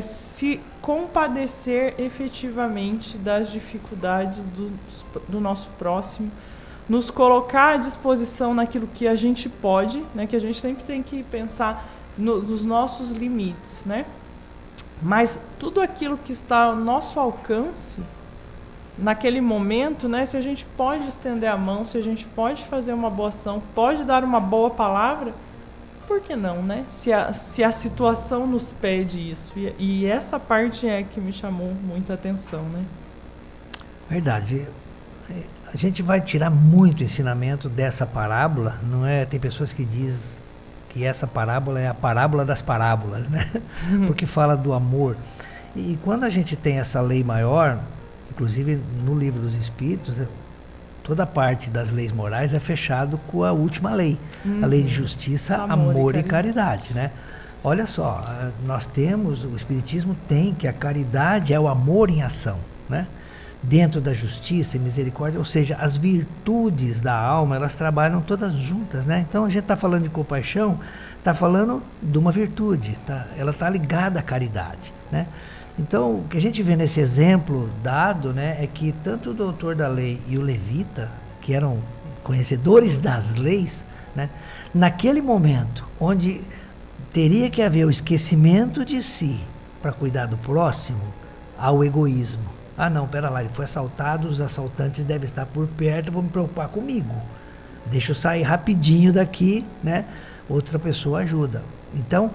Se compadecer efetivamente das dificuldades do nosso próximo, nos colocar à disposição naquilo que a gente pode, né, que a gente sempre tem que pensar nos nossos limites, né? Mas tudo aquilo que está ao nosso alcance, naquele momento, né, se a gente pode estender a mão, se a gente pode fazer uma boa ação, pode dar uma boa palavra, por que não, né? Se a situação nos pede isso. E essa parte é que me chamou muita atenção, né? Verdade. A gente vai tirar muito ensinamento dessa parábola, não é? Tem pessoas que dizem que essa parábola é a parábola das parábolas, né? Porque fala do amor. E quando a gente tem essa lei maior, inclusive no Livro dos Espíritos, toda a parte das leis morais é fechado com a última lei, a lei de justiça, amor e caridade, né? Olha só, nós temos, o Espiritismo tem que a caridade é o amor em ação, né? Dentro da justiça e misericórdia, ou seja, as virtudes da alma, elas trabalham todas juntas, né? Então a gente está falando de compaixão, está falando de uma virtude, ela está ligada à caridade, né? Então o que a gente vê nesse exemplo dado, né, é que tanto o doutor da lei e o levita, que eram conhecedores das leis, né, naquele momento onde teria que haver o esquecimento de si para cuidar do próximo, há o egoísmo. Ah, não, pera lá, ele foi assaltado, os assaltantes devem estar por perto, vou me preocupar comigo. Deixa eu sair rapidinho daqui, né? Outra pessoa ajuda. Então,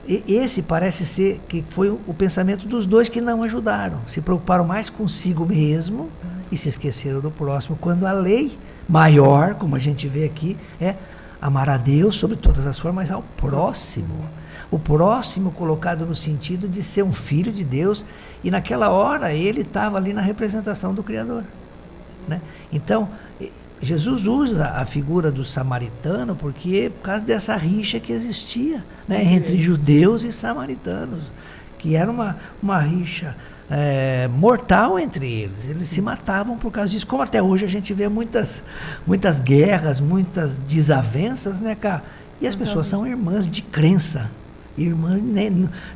esse parece ser que foi o pensamento dos dois que não ajudaram. Se preocuparam mais consigo mesmo e se esqueceram do próximo, quando a lei maior, como a gente vê aqui, é amar a Deus sobre todas as formas, mas ao próximo. O próximo colocado no sentido de ser um filho de Deus, e naquela hora ele estava ali na representação do Criador, né? Então, Jesus usa a figura do samaritano por causa dessa rixa que existia, né, entre judeus e samaritanos, que era uma rixa mortal entre eles. Eles se matavam por causa disso, como até hoje a gente vê muitas guerras, muitas desavenças, né, cara? E as pessoas são irmãs de crença. Irmãs,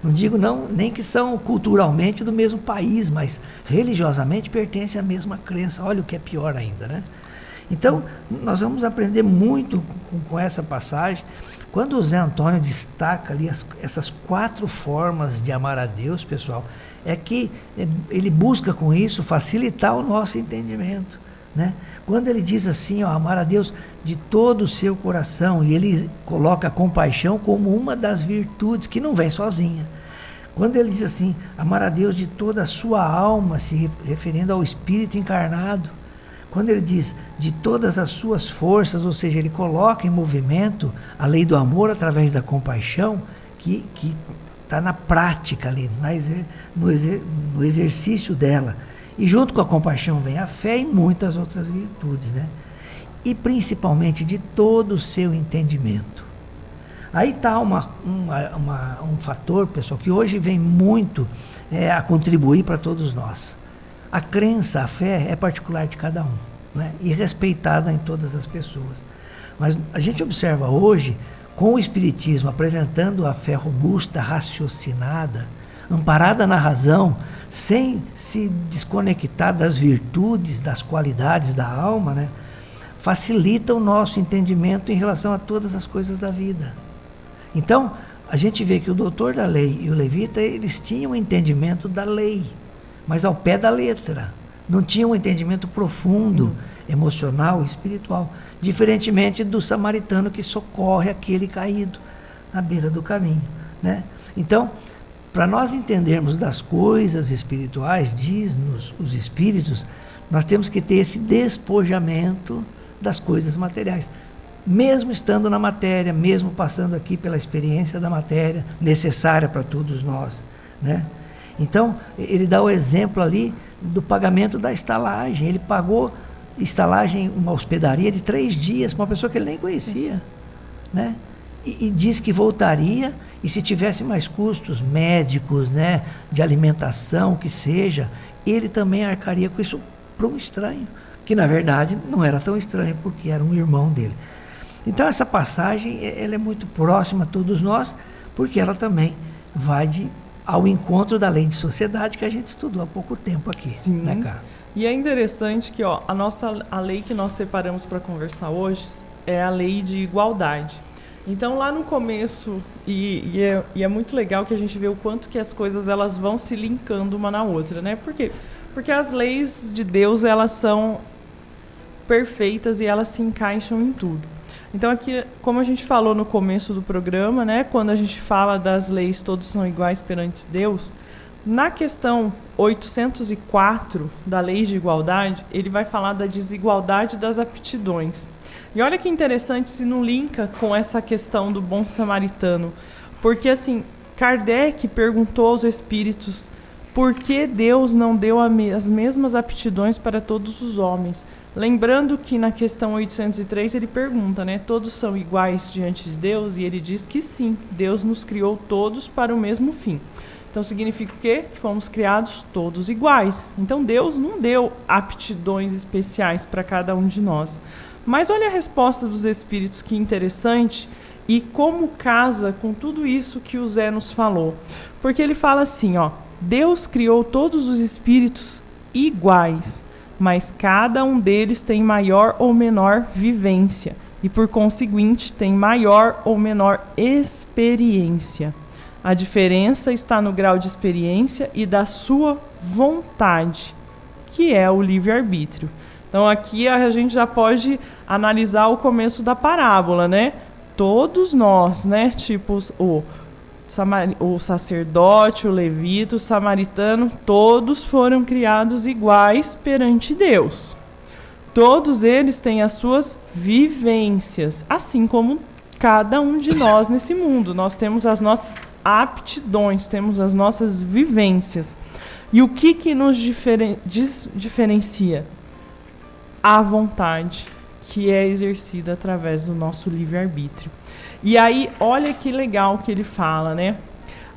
não digo nem que são culturalmente do mesmo país, mas religiosamente pertencem à mesma crença. Olha o que é pior ainda, né? Então, nós vamos aprender muito com essa passagem. Quando o Zé Antônio destaca ali essas 4 formas de amar a Deus, pessoal, é que ele busca com isso facilitar o nosso entendimento, né? Quando ele diz assim, ó, amar a Deus de todo o seu coração, e ele coloca a compaixão como uma das virtudes que não vem sozinha. Quando ele diz assim, amar a Deus de toda a sua alma, se referindo ao Espírito encarnado. Quando ele diz de todas as suas forças, ou seja, ele coloca em movimento a lei do amor através da compaixão, que está na prática ali, no exercício dela. E junto com a compaixão vem a fé e muitas outras virtudes, né? E principalmente de todo o seu entendimento. Aí está um fator, pessoal, que hoje vem muito a contribuir para todos nós. A crença, a fé é particular de cada um, né? E respeitada em todas as pessoas. Mas a gente observa hoje, com o Espiritismo apresentando a fé robusta, raciocinada, amparada na razão, sem se desconectar das virtudes, das qualidades da alma, né? Facilita o nosso entendimento em relação a todas as coisas da vida. Então, a gente vê que o doutor da lei e o levita, eles tinham um entendimento da lei, mas ao pé da letra. Não tinham um entendimento profundo, emocional e espiritual. Diferentemente do samaritano que socorre aquele caído na beira do caminho, né? Então, para nós entendermos das coisas espirituais, diz-nos os Espíritos, nós temos que ter esse despojamento das coisas materiais. Mesmo estando na matéria, mesmo passando aqui pela experiência da matéria, necessária para todos nós, né? Então, ele dá o exemplo ali do pagamento da estalagem. Ele pagou estalagem, uma hospedaria de 3 dias, para uma pessoa que ele nem conhecia, né? E diz que voltaria, e se tivesse mais custos médicos, né, de alimentação, que seja, ele também arcaria com isso para um estranho, que na verdade não era tão estranho, porque era um irmão dele. Então essa passagem, ela é muito próxima a todos nós, porque ela também vai ao encontro da lei de sociedade que a gente estudou há pouco tempo aqui. Sim. Né, cara? E é interessante que a lei que nós separamos para conversar hoje é a lei de igualdade. Então lá no começo, e é muito legal que a gente vê o quanto que as coisas elas vão se linkando uma na outra, né? Por quê? Porque as leis de Deus, elas são perfeitas e elas se encaixam em tudo. Então aqui, como a gente falou no começo do programa, né, quando a gente fala das leis, todos são iguais perante Deus, na questão 804 da Lei de Igualdade, ele vai falar da desigualdade das aptidões. E olha que interessante se não linka com essa questão do bom samaritano, porque assim, Kardec perguntou aos espíritos por que Deus não deu as mesmas aptidões para todos os homens. Lembrando que na questão 803 ele pergunta, né, todos são iguais diante de Deus? E ele diz que sim, Deus nos criou todos para o mesmo fim. Então significa o quê? Que fomos criados todos iguais. Então Deus não deu aptidões especiais para cada um de nós. Mas olha a resposta dos espíritos, que interessante, e como casa com tudo isso que o Zé nos falou. Porque ele fala assim, ó, Deus criou todos os espíritos iguais, mas cada um deles tem maior ou menor vivência e, por conseguinte, tem maior ou menor experiência. A diferença está no grau de experiência e da sua vontade, que é o livre-arbítrio. Então aqui a gente já pode analisar o começo da parábola, né? Todos nós, né? Tipo o sacerdote, o levita, o samaritano, todos foram criados iguais perante Deus. Todos eles têm as suas vivências, assim como cada um de nós nesse mundo. Nós temos as nossas aptidões, temos as nossas vivências. E o que nos diferencia? A vontade, que é exercida através do nosso livre-arbítrio. E aí, olha que legal que ele fala, né?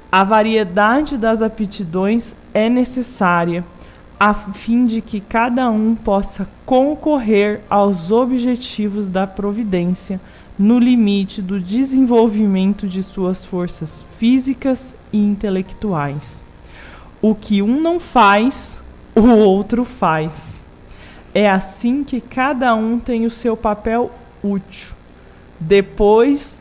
A variedade das aptidões é necessária, a fim de que cada um possa concorrer aos objetivos da providência, no limite do desenvolvimento de suas forças físicas e intelectuais. O que um não faz, o outro faz. É assim que cada um tem o seu papel útil. Depois,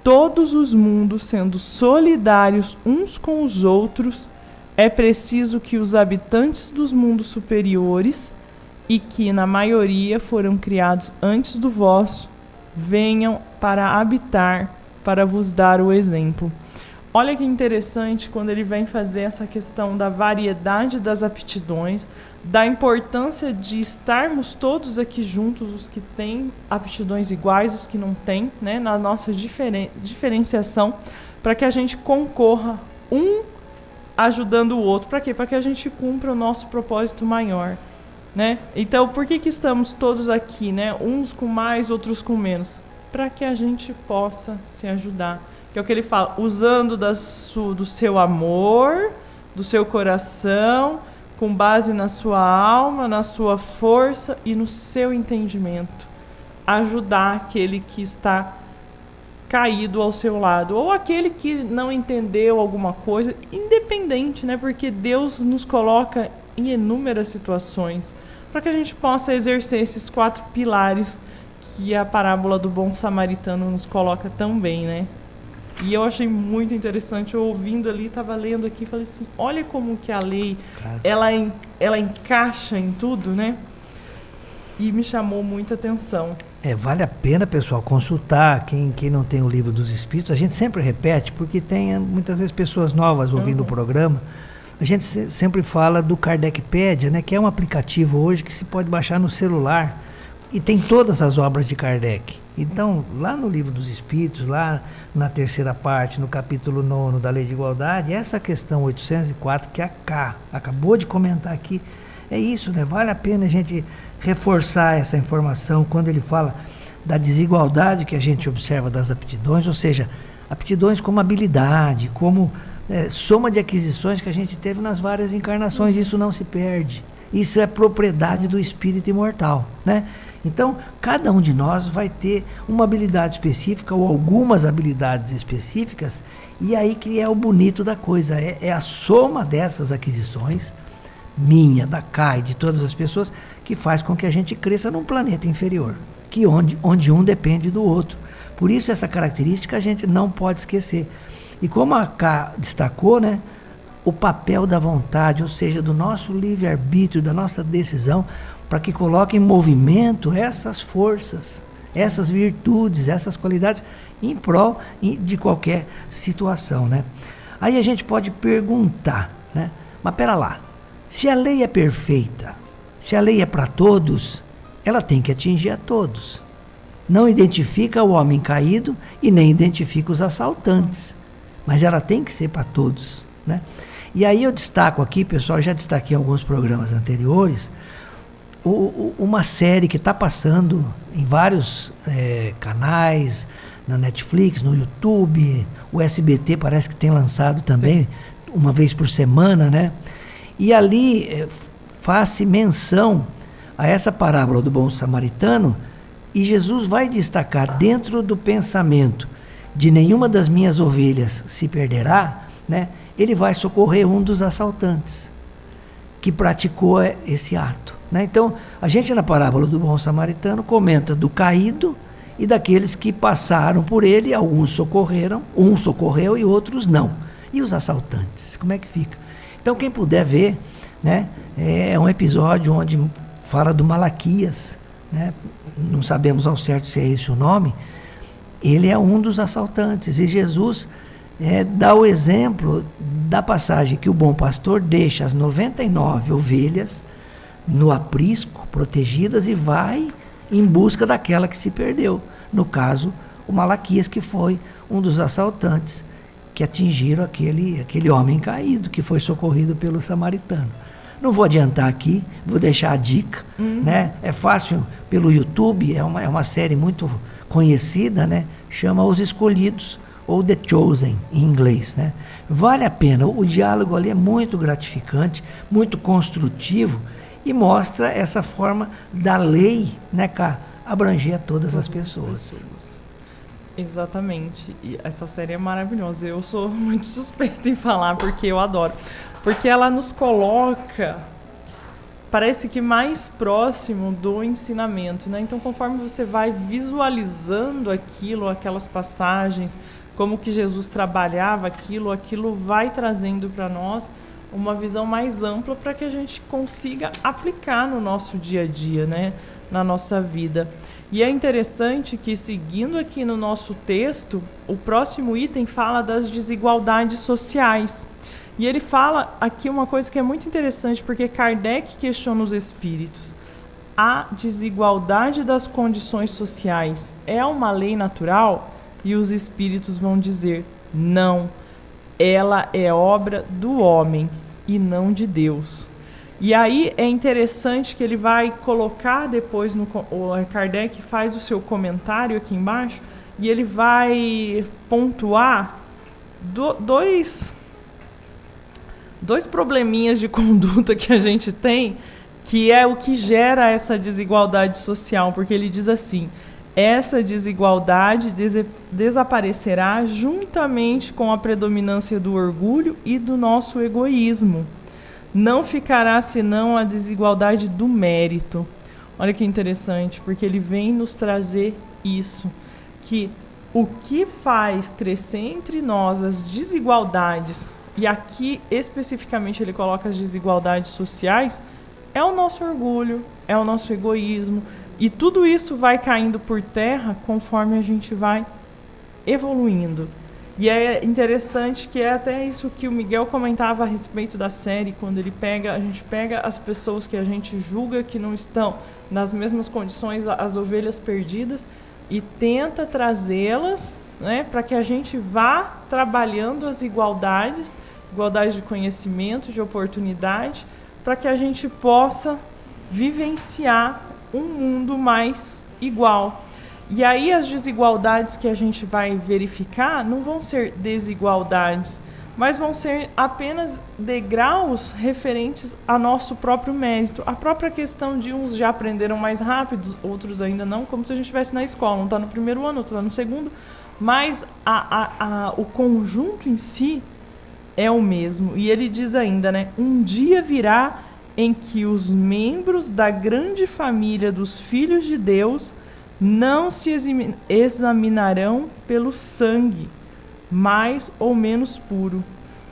todos os mundos sendo solidários uns com os outros, é preciso que os habitantes dos mundos superiores, e que na maioria foram criados antes do vosso, venham para habitar, para vos dar o exemplo. Olha que interessante quando ele vem fazer essa questão da variedade das aptidões, da importância de estarmos todos aqui juntos, os que têm aptidões iguais, os que não têm, né, na nossa diferenciação, para que a gente concorra um ajudando o outro. Para quê? Para que a gente cumpra o nosso propósito maior. Né? Então, por que estamos todos aqui, né? Uns com mais, outros com menos? Para que a gente possa se ajudar. Que é o que ele fala, usando do seu amor, do seu coração, com base na sua alma, na sua força e no seu entendimento. Ajudar aquele que está caído ao seu lado, ou aquele que não entendeu alguma coisa, independente, né? Porque Deus nos coloca em inúmeras situações, para que a gente possa exercer esses 4 pilares que a parábola do bom samaritano nos coloca tão bem, né? E eu achei muito interessante, eu ouvindo ali, estava lendo aqui, falei assim, olha como que a lei, ela encaixa em tudo, né? E me chamou muita atenção. Vale a pena, pessoal, consultar quem não tem o Livro dos Espíritos. A gente sempre repete, porque tem muitas vezes pessoas novas ouvindo o programa. A gente sempre fala do Kardecpedia, né, que é um aplicativo hoje que se pode baixar no celular e tem todas as obras de Kardec. Então, lá no Livro dos Espíritos, lá na 3ª parte, no capítulo 9 da Lei de Igualdade, essa questão 804 que a K acabou de comentar aqui, é isso, né? Vale a pena a gente reforçar essa informação quando ele fala da desigualdade que a gente observa das aptidões, ou seja, aptidões como habilidade, como soma de aquisições que a gente teve nas várias encarnações. Isso não se perde. Isso é propriedade do espírito imortal, né? Então, cada um de nós vai ter uma habilidade específica ou algumas habilidades específicas, e aí que é o bonito da coisa, é a soma dessas aquisições, minha, da Kai, de todas as pessoas, que faz com que a gente cresça num planeta inferior, que onde um depende do outro. Por isso essa característica a gente não pode esquecer. E como a K destacou, né, o papel da vontade, ou seja, do nosso livre-arbítrio, da nossa decisão, para que coloque em movimento essas forças. essas virtudes, essas qualidades em prol de qualquer situação, né? Aí a gente pode perguntar, né? Mas pera lá, se a lei é perfeita, se a lei é para todos, ela tem que atingir a todos. Não identifica o homem caído e nem identifica os assaltantes, mas ela tem que ser para todos, né? E aí eu destaco aqui, pessoal, já destaquei em alguns programas anteriores, uma série que está passando em vários canais, na Netflix, no YouTube, o SBT parece que tem lançado também, uma vez por semana, né? E ali faz-se menção a essa parábola do bom samaritano, e Jesus vai destacar dentro do pensamento de nenhuma das minhas ovelhas se perderá, né? Ele vai socorrer um dos assaltantes que praticou esse ato, né? Então, a gente na parábola do bom samaritano comenta do caído e daqueles que passaram por ele, alguns socorreram, um socorreu e outros não. E os assaltantes, como é que fica? Então, quem puder ver, né, é um episódio onde fala do Malaquias, né? Não sabemos ao certo se é esse o nome. Ele é um dos assaltantes e Jesus dá o exemplo da passagem que o bom pastor deixa as 99 ovelhas no aprisco, protegidas, e vai em busca daquela que se perdeu. No caso, o Malaquias, que foi um dos assaltantes que atingiram aquele homem caído, que foi socorrido pelo samaritano. Não vou adiantar aqui, vou deixar a dica, né? É fácil pelo YouTube, é uma série muito conhecida, né? Chama Os Escolhidos, ou The Chosen, em inglês, né? Vale a pena, o diálogo ali é muito gratificante, muito construtivo, e mostra essa forma da lei, né, cá, abranger a todas as pessoas. Exatamente. E essa série é maravilhosa. Eu sou muito suspeita em falar, porque eu adoro. Porque ela nos coloca, parece que mais próximo do ensinamento, né? Então, conforme você vai visualizando aquilo, aquelas passagens, como que Jesus trabalhava aquilo vai trazendo para nós uma visão mais ampla para que a gente consiga aplicar no nosso dia a dia, né? Na nossa vida. E é interessante que, seguindo aqui no nosso texto, o próximo item fala das desigualdades sociais. E ele fala aqui uma coisa que é muito interessante, porque Kardec questiona os espíritos. A desigualdade das condições sociais é uma lei natural? E os espíritos vão dizer, não, ela é obra do homem e não de Deus. E aí é interessante que ele vai colocar depois, o Kardec faz o seu comentário aqui embaixo, e ele vai pontuar dois probleminhas de conduta que a gente tem, que é o que gera essa desigualdade social, porque ele diz assim, essa desigualdade desaparecerá juntamente com a predominância do orgulho e do nosso egoísmo. Não ficará senão a desigualdade do mérito. Olha que interessante, porque ele vem nos trazer isso, que o que faz crescer entre nós as desigualdades, e aqui especificamente ele coloca as desigualdades sociais, é o nosso orgulho, é o nosso egoísmo, e tudo isso vai caindo por terra conforme a gente vai evoluindo. E é interessante que é até isso que o Miguel comentava a respeito da série, quando a gente pega as pessoas que a gente julga que não estão nas mesmas condições, as ovelhas perdidas, e tenta trazê-las, né, para que a gente vá trabalhando as igualdades de conhecimento, de oportunidade, para que a gente possa vivenciar um mundo mais igual. E aí as desigualdades que a gente vai verificar não vão ser desigualdades, mas vão ser apenas degraus referentes a nosso próprio mérito. A própria questão de uns já aprenderam mais rápido, outros ainda não, como se a gente estivesse na escola, um está no primeiro ano, outro está no segundo, mas o conjunto em si é o mesmo. E ele diz ainda, né, um dia virá em que os membros da grande família dos filhos de Deus não se examinarão pelo sangue, mais ou menos puro.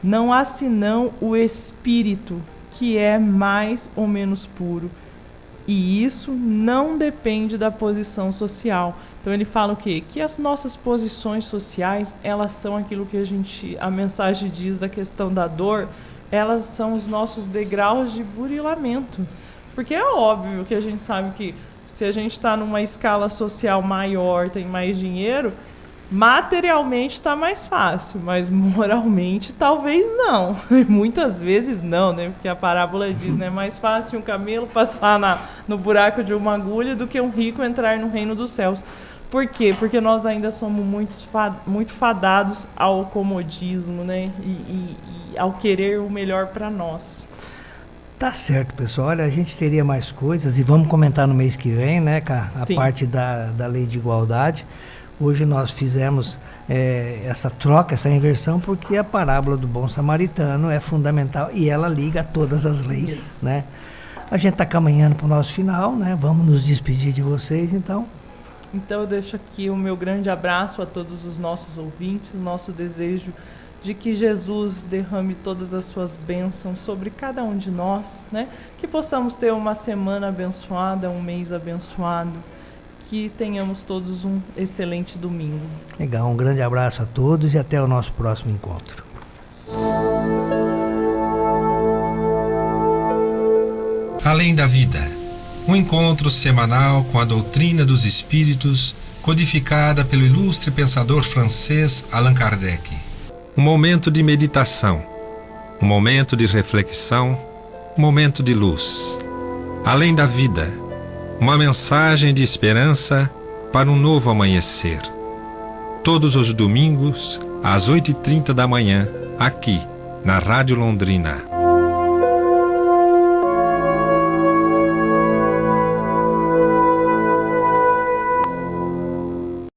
Não há senão o espírito, que é mais ou menos puro. E isso não depende da posição social. Então ele fala o quê? Que as nossas posições sociais, elas são aquilo que a mensagem diz da questão da dor, elas são os nossos degraus de burilamento. Porque é óbvio que a gente sabe que se a gente está numa escala social maior, tem mais dinheiro, materialmente está mais fácil, mas moralmente talvez não. Muitas vezes não, né? Porque a parábola diz, né? É mais fácil um camelo passar no buraco de uma agulha do que um rico entrar no reino dos céus. Por quê? Porque nós ainda somos muito fadados ao comodismo, né? E ao querer o melhor para nós. Tá certo, pessoal. Olha, a gente teria mais coisas e vamos comentar no mês que vem, né, Cá? A Sim. parte da lei de igualdade. Hoje nós fizemos essa troca, essa inversão, porque a parábola do bom samaritano é fundamental e ela liga a todas as leis, né? A gente está caminhando para o nosso final, né? Vamos nos despedir de vocês, então. Então eu deixo aqui o meu grande abraço a todos os nossos ouvintes, o nosso desejo de que Jesus derrame todas as suas bênçãos sobre cada um de nós, né? Que possamos ter uma semana abençoada, um mês abençoado, que tenhamos todos um excelente domingo. Legal, um grande abraço a todos e até o nosso próximo encontro. Além da vida, um encontro semanal com a doutrina dos espíritos, codificada pelo ilustre pensador francês Allan Kardec. Um momento de meditação, um momento de reflexão, um momento de luz. Além da vida, uma mensagem de esperança para um novo amanhecer. Todos os domingos, às 8h30 da manhã, aqui, na Rádio Londrina.